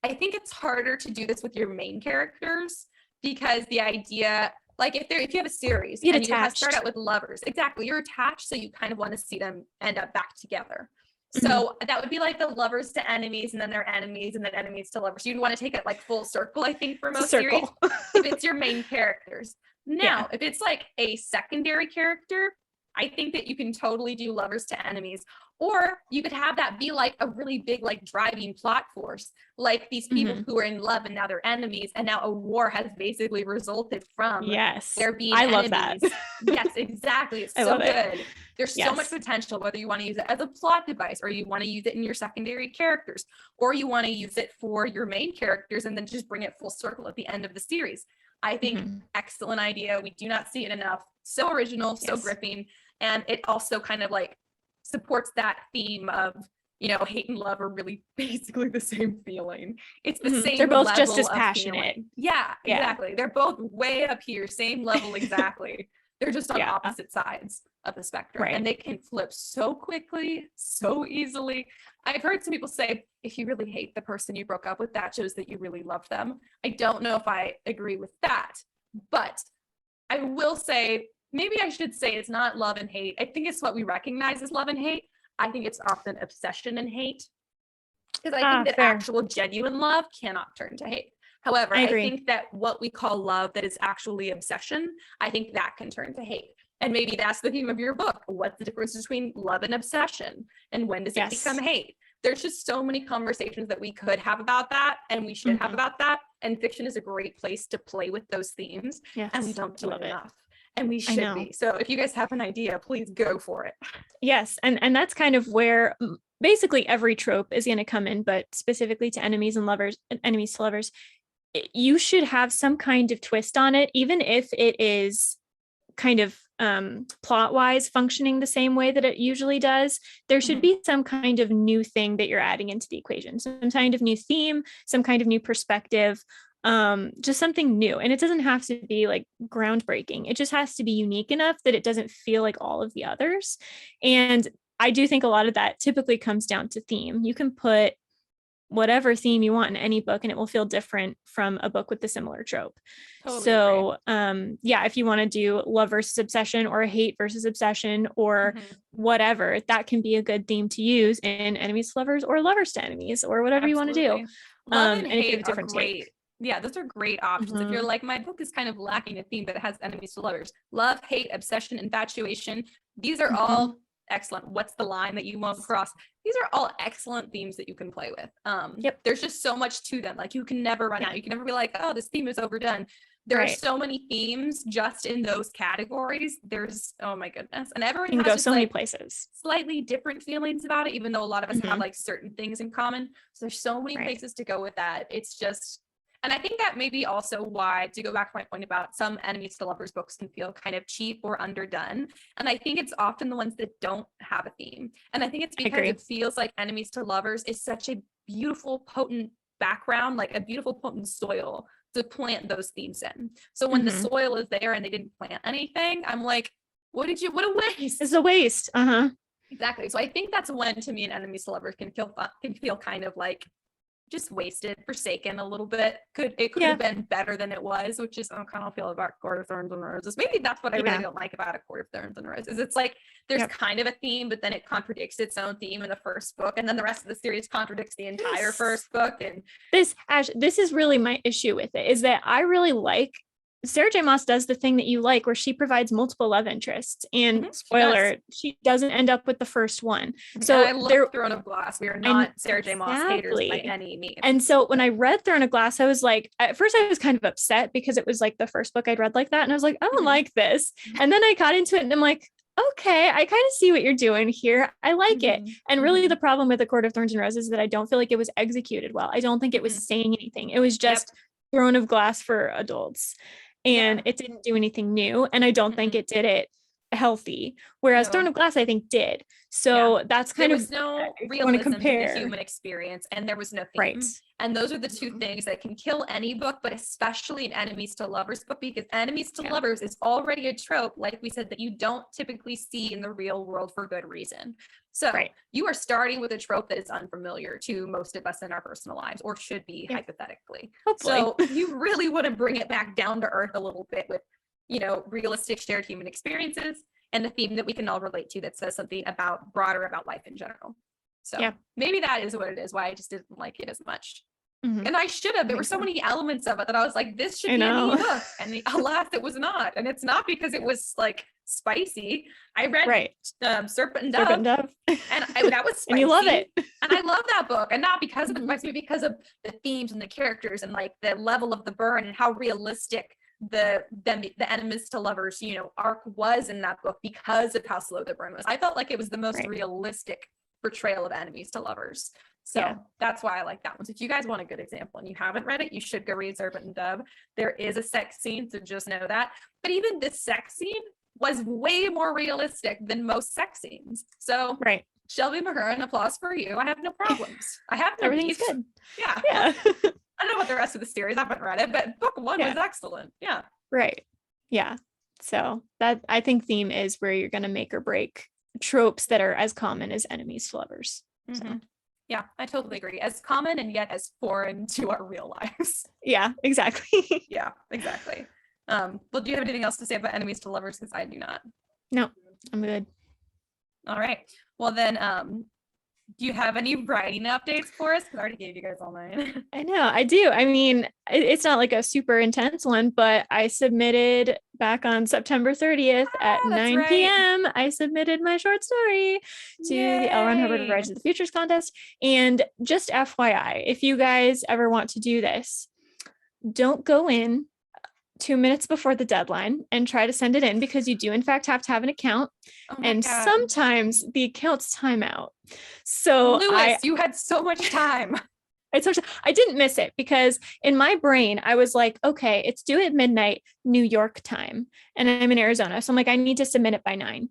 S2: it's harder to do this with your main characters, because the idea, like if you have a series
S1: Get
S2: and you have
S1: attached.
S2: start out with lovers, exactly, you're attached, so you kind of want to see them end up back together. So that would be like the lovers to enemies, and then they're enemies, and then enemies to lovers. You'd want to take it like full circle, I think, for most series, if it's your main characters. Now, if it's like a secondary character, I think that you can totally do lovers to enemies, or you could have that be like a really big, like driving plot force, like these people who are in love and now they're enemies, and now a war has basically resulted from there being
S1: I
S2: enemies.
S1: love that.
S2: Yes, exactly. It's so good. There's so much potential, whether you want to use it as a plot device, or you want to use it in your secondary characters, or you want to use it for your main characters and then just bring it full circle at the end of the series. I think excellent idea. We do not see it enough. So original, so gripping. And it also kind of like supports that theme of, you know, hate and love are really basically the same feeling. It's the same.
S1: They're both just as passionate.
S2: Yeah, exactly. They're both way up here, same level exactly. They're just on opposite sides of the spectrum, and they can flip so quickly, so easily. I've heard some people say, if you really hate the person you broke up with, that shows that you really love them. I don't know if I agree with that, but I will say, maybe I should say it's not love and hate. I think it's what we recognize as love and hate. I think it's often obsession and hate, because I think that actual genuine love cannot turn to hate. However, I think that what we call love that is actually obsession, I think that can turn to hate. And maybe that's the theme of your book. What's the difference between love and obsession? And when does it become hate? There's just so many conversations that we could have about that, and we should have about that. And fiction is a great place to play with those themes. And we don't do it enough. And we should be. So if you guys have an idea, please go for it.
S1: Yes. And that's kind of where basically every trope is going to come in, but specifically to enemies and lovers, enemies to lovers, you should have some kind of twist on it, even if it is kind of plot wise functioning the same way that it usually does. There should be some kind of new thing that you're adding into the equation, some kind of new theme, some kind of new perspective, just something new. And it doesn't have to be like groundbreaking. It just has to be unique enough that it doesn't feel like all of the others. And I do think a lot of that typically comes down to theme. You can put whatever theme you want in any book, and it will feel different from a book with a similar trope. So if you want to do love versus obsession, or hate versus obsession, or whatever, that can be a good theme to use in enemies to lovers, or lovers to enemies, or whatever you want to do.
S2: Love and hate are great. Yeah, those are great options. If you're like, my book is kind of lacking a theme, but it has enemies to lovers, love, hate, obsession, infatuation, these are all excellent. What's the line that you won't cross? These are all excellent themes that you can play with. There's just so much to them. Like, you can never run out. You can never be like, oh, this theme is overdone. There are so many themes just in those categories. There's, oh my goodness. And everyone
S1: can
S2: has
S1: go
S2: just,
S1: so
S2: like,
S1: many places.
S2: Slightly different feelings about it, even though a lot of us have like certain things in common. So there's so many places to go with that. It's just, and I think that may be also why, to go back to my point about some enemies to lovers books can feel kind of cheap or underdone. And I think it's often the ones that don't have a theme. And I think it's because it feels like enemies to lovers is such a beautiful, potent background, like a beautiful, potent soil to plant those themes in. So when the soil is there and they didn't plant anything, I'm like, what a waste.
S1: It's a waste.
S2: Exactly. So I think that's when, to me, an enemies to lovers can feel kind of like just wasted, forsaken a little bit. Could have been better than it was, which is kind of feel about Court of Thorns and Roses. Maybe that's what I really don't like about A Court of Thorns and Roses. It's like there's kind of a theme, but then it contradicts its own theme in the first book, and then the rest of the series contradicts the entire first book. And
S1: this is really my issue with it, is that I really like Sarah J. Maas does the thing that you like, where she provides multiple love interests, and spoiler, she doesn't end up with the first one. So
S2: I love Throne of Glass. We are not Sarah J. Maas haters by any means.
S1: And so when I read Throne of Glass, I was like, at first I was kind of upset because it was like the first book I'd read like that. And I was like, I don't like this. And then I got into it and I'm like, okay, I kind of see what you're doing here. I like it. And really the problem with A Court of Thorns and Roses is that I don't feel like it was executed well. I don't think it was saying anything. It was just Throne of Glass for adults. And it didn't do anything new. And I don't think it did it healthy, whereas Throne of Glass I think did. So that's kind
S2: there
S1: of
S2: was no realism to the human experience, and there was no theme.
S1: Right.
S2: And those are the two things that can kill any book, but especially an enemies to lovers book, because enemies to lovers is already a trope, like we said, that you don't typically see in the real world for good reason. So you are starting with a trope that is unfamiliar to most of us in our personal lives, or should be hypothetically. Hopefully. So you really want to bring it back down to earth a little bit with, you know, realistic shared human experiences and the theme that we can all relate to that says something broader about life in general. So maybe that is what it is, why I just didn't like it as much. And I should have. There were so many elements of it that I was like, this should be an ebook. And alas, it was not. And it's not because it was like spicy. I read Serpent and Dove. And that was spicy.
S1: And you love it.
S2: And I love that book. And not because of the spicy, but because of the themes and the characters and like the level of the burn and how realistic the enemies to lovers, you know, arc was in that book because of how slow the burn was. I felt like it was the most realistic portrayal of enemies to lovers. So that's why I like that one. So if you guys want a good example and you haven't read it, you should go read Serpent and Dove. There is a sex scene, so just know that. But even this sex scene was way more realistic than most sex scenes. So Shelby Mahurin, applause for you. I have no problems. I have no
S1: everything's good.
S2: Yeah. I don't know what the rest of the series. I haven't read it, but book one was excellent. Yeah.
S1: Right. Yeah. So that, I think, theme is where you're going to make or break tropes that are as common as enemies to lovers. So.
S2: Yeah, I totally agree. As common and yet as foreign to our real lives.
S1: Yeah, exactly.
S2: Yeah, exactly. Well, do you have anything else to say about enemies to lovers? Because I do not.
S1: No, I'm good.
S2: All right. Well, then, do you have any writing updates for us? Because I already gave you guys all mine.
S1: I know, I do. I mean, it's not like a super intense one, but I submitted back on September 30th at 9 p.m. I submitted my short story to the L. Ron Hubbard Rise of the Futures contest. And just FYI, if you guys ever want to do this, don't go in 2 minutes before the deadline and try to send it in, because you do in fact have to have an account, and sometimes the accounts time out. So
S2: Lewis, you had so much time.
S1: I didn't miss it because in my brain I was like, okay, it's due at midnight New York time and I'm in Arizona, so I'm like, I need to submit it by 9.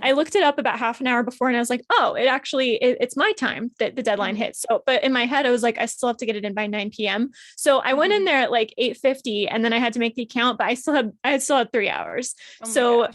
S1: I looked it up about half an hour before and I was like, oh, it's my time that the deadline hits. So, but in my head, I was like, I still have to get it in by 9 p.m. So I went in there at like 8:50 and then I had to make the account, but I still had 3 hours. So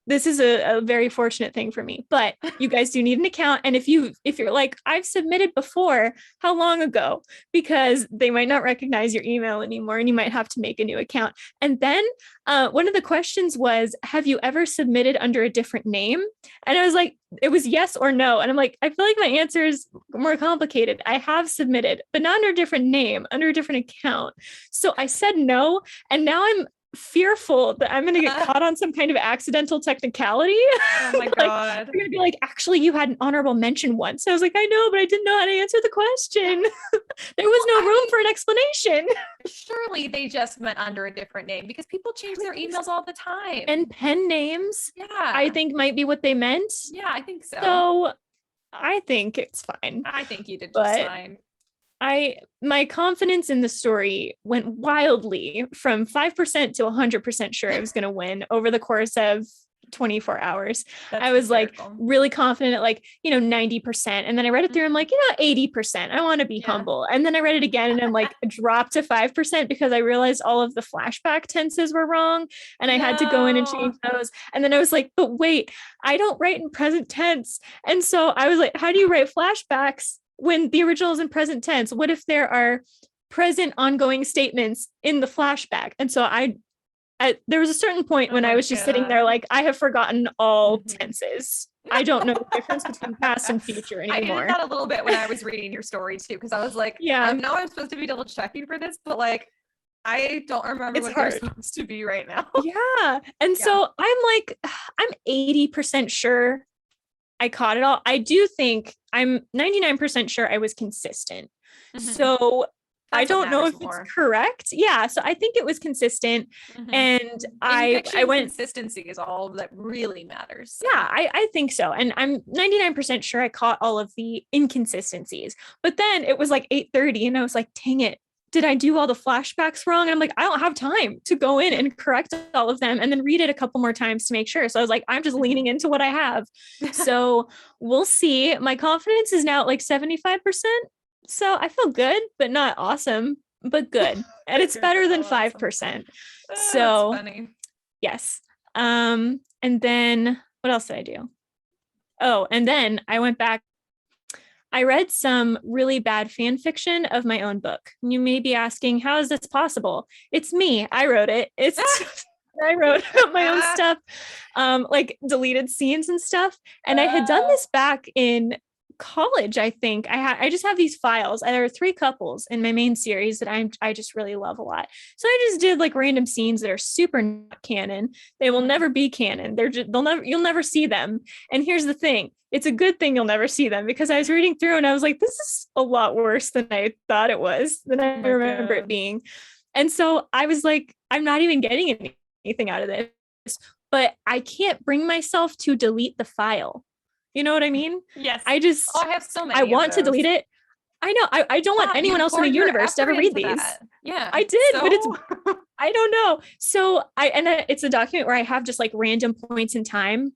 S1: this is a very fortunate thing for me, but you guys do need an account. And if you're like, I've submitted before, how long ago? Because they might not recognize your email anymore and you might have to make a new account. And then one of the questions was, have you ever submitted under a different name? And I was like, it was yes or no. And I'm like, I feel like my answer is more complicated. I have submitted, but not under a different name, under a different account. So I said no. And now I'm fearful that I'm going to get caught on some kind of accidental technicality.
S2: Oh my God.
S1: You're going to be like, actually, you had an honorable mention once. I was like, I know, but I didn't know how to answer the question. There was no room for an explanation.
S2: Surely they just meant under a different name, because people change their emails all the time.
S1: And pen names, I think might be what they meant.
S2: Yeah, I think so.
S1: So I think it's fine.
S2: I think you did just fine.
S1: My confidence in the story went wildly from 5% to 100% sure I was going to win over the course of 24 hours. I was like really confident at like, 90%. And then I read it through. I'm like, 80%. I want to be humble. And then I read it again and I'm like dropped to 5% because I realized all of the flashback tenses were wrong. And I had to go in and change those. And then I was like, but wait, I don't write in present tense. And so I was like, how do you write flashbacks when the original is in present tense? What if there are present ongoing statements in the flashback? And so there was a certain point when I was just sitting there like, I have forgotten all tenses. I don't know the difference between past and future anymore.
S2: I did that a little bit when I was reading your story too, because I was like, I know I'm supposed to be double checking for this, but like, I don't remember what they're supposed to be right now.
S1: Yeah. And so I'm like, I'm 80% sure I caught it all. I do think I'm 99% sure I was consistent. So I don't know if it's correct. Yeah. So I think it was consistent. And I went,
S2: consistency is all that really matters.
S1: So. Yeah, I think so. And I'm 99% sure I caught all of the inconsistencies, but then it was like 8:30 and I was like, dang it, did I do all the flashbacks wrong? And I'm like, I don't have time to go in and correct all of them and then read it a couple more times to make sure. So I was like, I'm just leaning into what I have. So we'll see. My confidence is now at like 75%. So I feel good, but not awesome, but good. And it's better than 5%. So
S2: that's funny.
S1: Yes. And then what else did I do? Oh, and then I went back. I read some really bad fan fiction of my own book. You may be asking, how is this possible? It's me. I wrote it. I wrote my own stuff, like deleted scenes and stuff. And I had done this back in college. I think I just have these files. There are 3 couples in my main series that I just really love a lot. So I just did like random scenes that are super not canon. They will never be canon. You'll never see them. And here's the thing. It's a good thing you'll never see them, because I was reading through and I was like, this is a lot worse than I thought it was, than I remember it being. And so I was like, I'm not even getting anything out of this, but I can't bring myself to delete the file. You know what I mean?
S2: Yes.
S1: I
S2: have so many.
S1: I want to delete it. I know. I don't want anyone else in the universe to ever read these.
S2: Yeah,
S1: I did, but it's, I don't know. So it's a document where I have just like random points in time.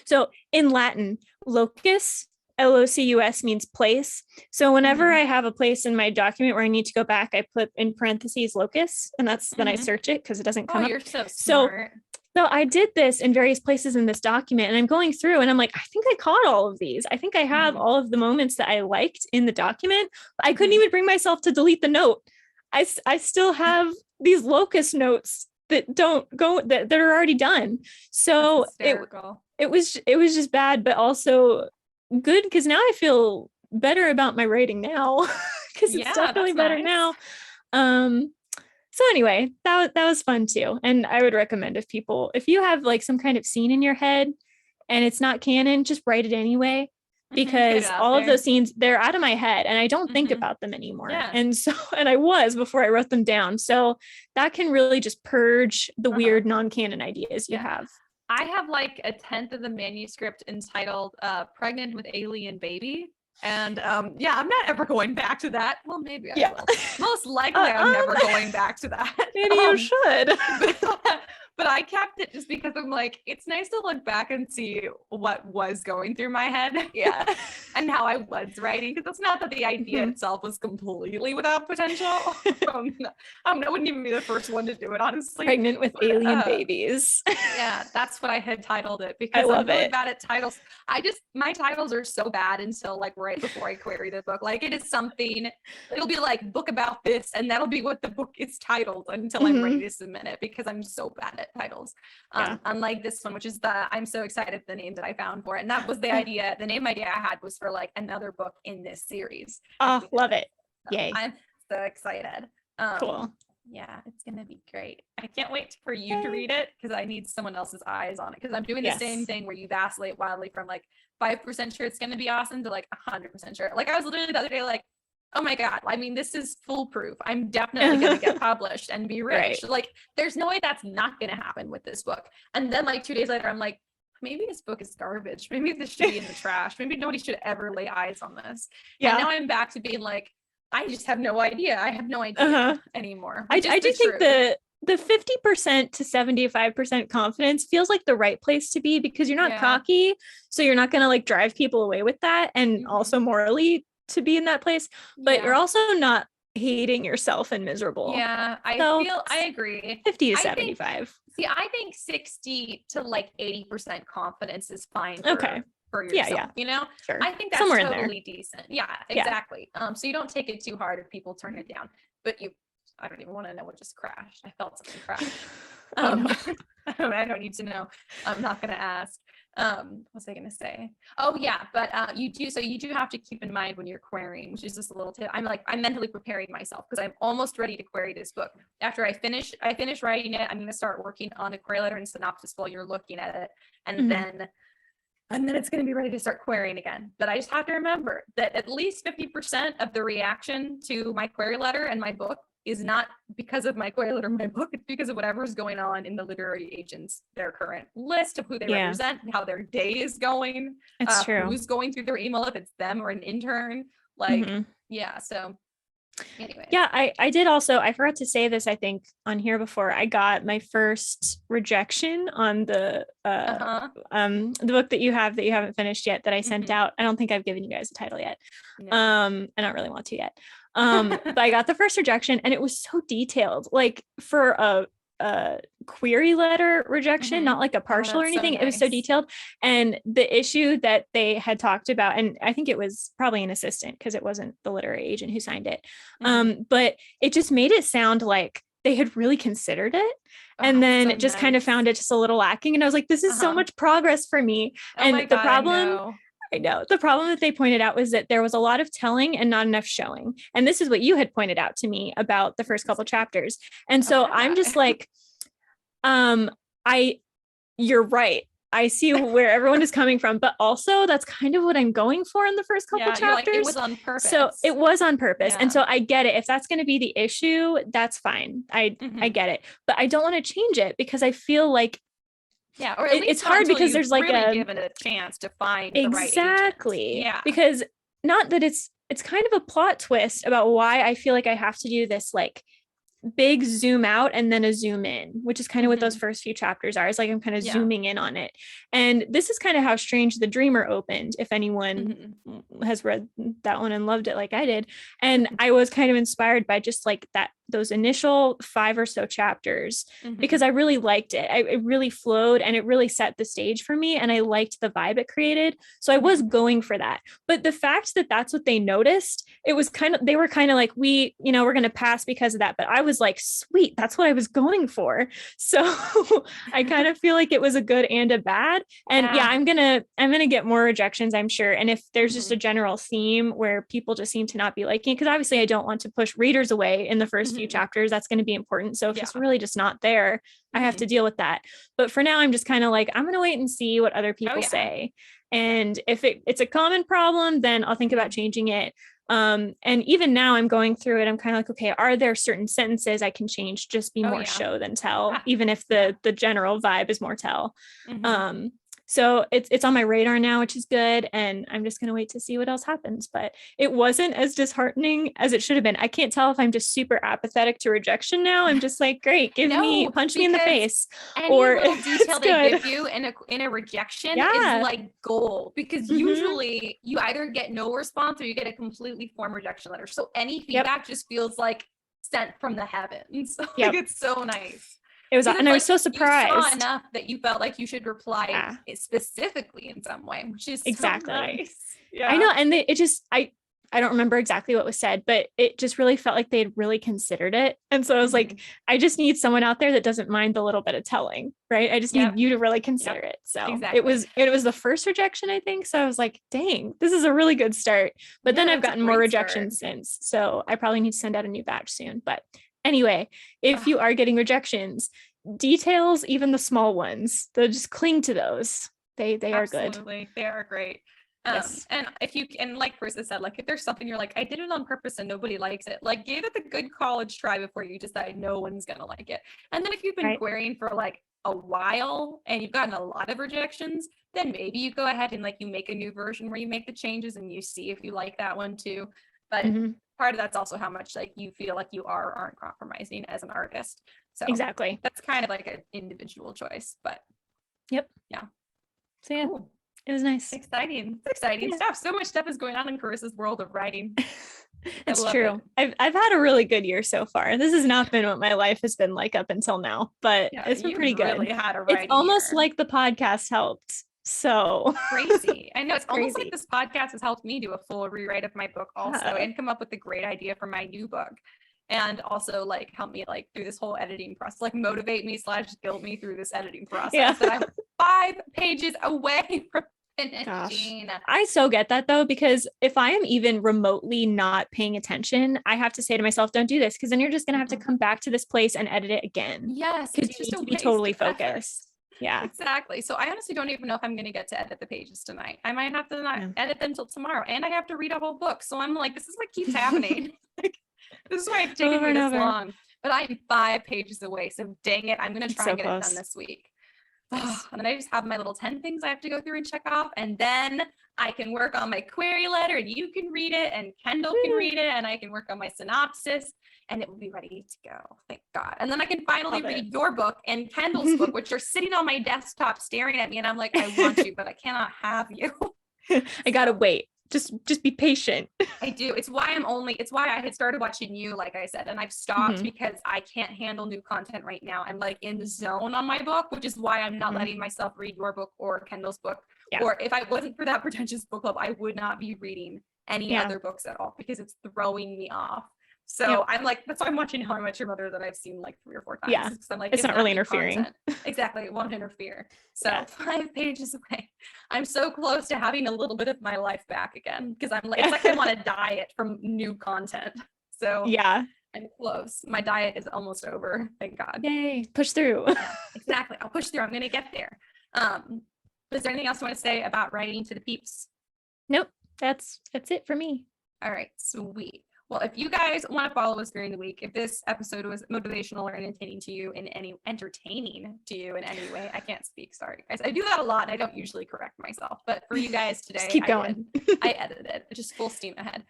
S1: So in Latin, locus, Locus means place. So whenever I have a place in my document where I need to go back, I put in parentheses locus, and that's then I search it because it doesn't come up.
S2: You're so smart.
S1: So I did this in various places in this document, and I'm going through and I'm like, I think I caught all of these. I think I have all of the moments that I liked in the document. But I couldn't even bring myself to delete the note. I still have these locus notes that don't go, that are already done. So it was just bad, but also good, because now I feel better about my writing now, because it's definitely better now. So anyway, that was fun too. And I would recommend, if you have like some kind of scene in your head and it's not canon, just write it anyway, because all of those scenes, they're out of my head and I don't think about them anymore. And so, and I was before I wrote them down. So that can really just purge the weird non-canon ideas you have.
S2: I have like a 10th of the manuscript entitled Pregnant with Alien Baby. And I'm not ever going back to that. Well, maybe I will. Most likely I'm never going back to that.
S1: Maybe you should.
S2: But I kept it just because I'm like, it's nice to look back and see what was going through my head. Yeah. And how I was writing. Because it's not that the idea itself was completely without potential. I wouldn't even be the first one to do it, honestly.
S1: Pregnant with alien babies.
S2: Yeah, that's what I had titled it, because I'm really bad at titles. My titles are so bad until like right before I query the book. Like it is something, it'll be like book about this, and that'll be what the book is titled until I'm ready to submit it, because I'm so bad at titles. Unlike this one, which is I'm so excited for the name that I found for it. And that was the idea. The name idea I had was for like another book in this series.
S1: Oh, love it.
S2: So
S1: Yay.
S2: I'm so excited.
S1: Cool.
S2: Yeah, it's gonna be great. I can't wait for you to read it, because I need someone else's eyes on it, because I'm doing the same thing where you vacillate wildly from like 5% sure it's gonna be awesome to like 100% sure. Like I was literally the other day like, oh my God, I mean, this is foolproof. I'm definitely going to get published and be rich. Right. Like, there's no way that's not going to happen with this book. And then like 2 days later, I'm like, maybe this book is garbage. Maybe this should be in the trash. Maybe nobody should ever lay eyes on this. Yeah. And now I'm back to being like, I just have no idea. I have no idea anymore. I do think the 50% to 75% confidence feels like the right place to be, because you're not cocky. So you're not going to like drive people away with that. And also morally to be in that place, but you're also not hating yourself and miserable. Yeah, I agree.
S1: 50 to 75.
S2: I think 60 to like 80% confidence is fine for yourself, you know? Sure. I think that's somewhere totally decent. Yeah, exactly. So you don't take it too hard if people turn it down, but I don't even want to know what just crashed. I felt something crash. I don't need to know. I'm not going to ask. What was I going to say? Oh yeah. But you do have to keep in mind when you're querying, which is just a little tip. I'm mentally preparing myself, because I'm almost ready to query this book. After I finish writing it, I'm going to start working on a query letter and synopsis while you're looking at it. And then it's going to be ready to start querying again. But I just have to remember that at least 50% of the reaction to my query letter and my book is not because of my query letter in my book. It's because of whatever is going on in the literary agents, their current list of who they represent, and how their day is going. It's true. Who's going through their email, if it's them or an intern. Like, so Anyway.
S1: Yeah, I did also, I forgot to say this, I think, on here before. I got my first rejection on the book that you haven't finished yet that I sent out. I don't think I've given you guys a title yet.
S2: No.
S1: I don't really want to yet. But I got the first rejection and it was so detailed. Like for a query letter rejection, not like a partial or anything. So nice. It was so detailed. And the issue that they had talked about, and I think it was probably an assistant because it wasn't the literary agent who signed it. But it just made it sound like they had really considered it. And then it just kind of found it just a little lacking. And I was like, this is so much progress for me. And the problem, I know the problem that they pointed out was that there was a lot of telling and not enough showing. And this is what you had pointed out to me about the first couple chapters. And so I'm just like, you're right. I see where everyone is coming from, but also that's kind of what I'm going for in the first couple chapters. Like, it
S2: was on purpose.
S1: So it was on purpose. And so I get it. If that's going to be the issue, that's fine. I get it, but I don't want to change it because I feel like
S2: or at least
S1: it's hard because there's like
S2: really given it a chance to find the right agent.
S1: Yeah. Because not that it's kind of a plot twist about why I feel like I have to do this like big zoom out and then a zoom in, which is kind of what those first few chapters are. It's like I'm kind of zooming in on it. And this is kind of how Strange the Dreamer opened, if anyone has read that one and loved it like I did. And I was kind of inspired by just like those initial 5 or so chapters because I really liked it. It really flowed and it really set the stage for me. And I liked the vibe it created. So I was going for that. But the fact that that's what they noticed, they were kind of like, we're going to pass because of that. But I was like, sweet, that's what I was going for. So I kind of feel like it was a good and a bad. And I'm going to get more rejections, I'm sure. And if there's just a general theme where people just seem to not be liking it, because obviously I don't want to push readers away in the first few chapters, that's going to be important. So if it's really just not there, I have to deal with that. But for now, I'm just kind of like, I'm going to wait and see what other people say. And if it's a common problem, then I'll think about changing it. And even now I'm going through it. I'm kind of like, okay, are there certain sentences I can change? Just be more show than tell, even if the general vibe is more tell. So it's on my radar now, which is good. And I'm just going to wait to see what else happens. But it wasn't as disheartening as it should have been. I can't tell if I'm just super apathetic to rejection now. I'm just like, great, punch me in the face.
S2: Any little detail they give you in a rejection is like gold, because usually you either get no response or you get a completely formed rejection letter. So any feedback just feels like sent from the heavens. Like, it's so nice.
S1: It was, and I was so surprised.
S2: You saw enough that you felt like you should reply specifically in some way, which is
S1: exactly
S2: so nice.
S1: I know, and I don't remember exactly what was said, but it just really felt like they had really considered it. And so I was like, I just need someone out there that doesn't mind the little bit of telling, right? I just need you to really consider it. So it was the first rejection, I think. So I was like, dang, this is a really good start. But then I've gotten more rejections since. So I probably need to send out a new batch soon. But anyway, if you are getting rejections, details, even the small ones, they'll just cling to those. They are good.
S2: Absolutely. They are great. And if you can, like Carissa said, like if there's something you're like, I did it on purpose and nobody likes it, like give it the good college try before you decide no one's gonna like it. And then if you've been querying for like a while and you've gotten a lot of rejections, then maybe you go ahead and like you make a new version where you make the changes and you see if you like that one too. But part of that's also how much like you feel like you are or aren't compromising as an artist. So
S1: exactly,
S2: that's kind of like an individual choice. But
S1: so cool. It was nice.
S2: Exciting stuff. So much stuff is going on in Carissa's world of writing.
S1: It's true. I've had a really good year so far. This has not been what my life has been like up until now, but it's been pretty good. It's almost like the podcast helped. So
S2: crazy. I know, it's almost like this podcast has helped me do a full rewrite of my book also, and come up with a great idea for my new book. And also like help me like through this whole editing process, like motivate me / guilt me through this editing process that I'm 5 pages away from finishing.
S1: Gosh. I so get that though, because if I am even remotely not paying attention, I have to say to myself, don't do this, because then you're just going to have to come back to this place and edit it again.
S2: Yes.
S1: Because you need to be totally focused. Yeah,
S2: exactly. So I honestly don't even know if I'm going to get to edit the pages tonight. I might have to not edit them till tomorrow, and I have to read a whole book. So I'm like, this is what keeps happening. This is why it's taken me this long. But I'm 5 pages away. So dang it, I'm going to try and get it done this week. And then I just have my little 10 things I have to go through and check off. And then I can work on my query letter and you can read it and Kendall can read it and I can work on my synopsis and it will be ready to go. Thank God. And then I can finally read your book and Kendall's book, which are sitting on my desktop staring at me. And I'm like, I want you, but I cannot have you.
S1: I gotta wait. Just be patient.
S2: I do. It's why I had started watching you, like I said, and I've stopped because I can't handle new content right now. I'm like in the zone on my book, which is why I'm not letting myself read your book or Kendall's book. Yeah. Or if I wasn't for That Pretentious Book Club, I would not be reading any other books at all because it's throwing me off. So I'm like, that's why I'm watching How I Met Your Mother that I've seen like 3 or 4 times.
S1: Yeah.
S2: I'm like,
S1: it's not really interfering.
S2: Exactly. It won't interfere. So 5 pages away. I'm so close to having a little bit of my life back again because I'm like, it's like I want to diet from new content. So yeah, I'm close. My diet is almost over. Thank God.
S1: Yay. Push through.
S2: Yeah, exactly. I'll push through. I'm going to get there. Is there anything else you want to say about writing to the peeps?
S1: Nope. That's it for me.
S2: All right. Sweet. Well, if you guys want to follow us during the week, if this episode was motivational or entertaining to you in any way, I can't speak. Sorry, guys. I do that a lot and I don't usually correct myself. But for you guys today,
S1: just keep going.
S2: I edited it. Just full steam ahead.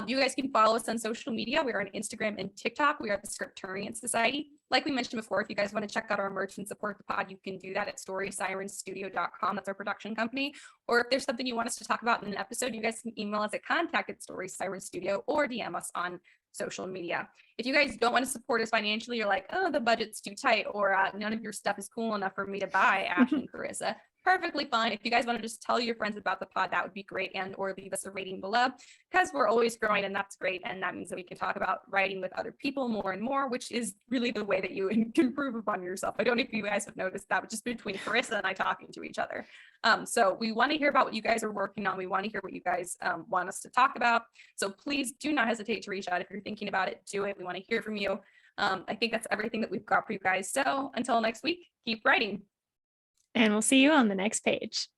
S2: You guys can follow us on social media. We are on Instagram and TikTok. We are the Scripturient Society. Like we mentioned before, if you guys want to check out our merch and support the pod, you can do that at StorySirenStudio.com. That's our production company. Or if there's something you want us to talk about in an episode, you guys can email us at contact@StorySirenStudio or DM us on social media. If you guys don't want to support us financially, you're like, oh, the budget's too tight, or none of your stuff is cool enough for me to buy, Ash and Karissa, perfectly fine. If you guys want to just tell your friends about the pod, that would be great, and or leave us a rating below, because we're always growing and that's great. And that means that we can talk about writing with other people more and more, which is really the way that you can improve upon yourself. I don't know if you guys have noticed that, but just between Karissa and I talking to each other. So we want to hear about what you guys are working on. We want to hear what you guys want us to talk about. So please do not hesitate to reach out. If you're thinking about it, do it. We want to hear from you. I think that's everything that we've got for you guys. So until next week, keep writing.
S1: And we'll see you on the next page.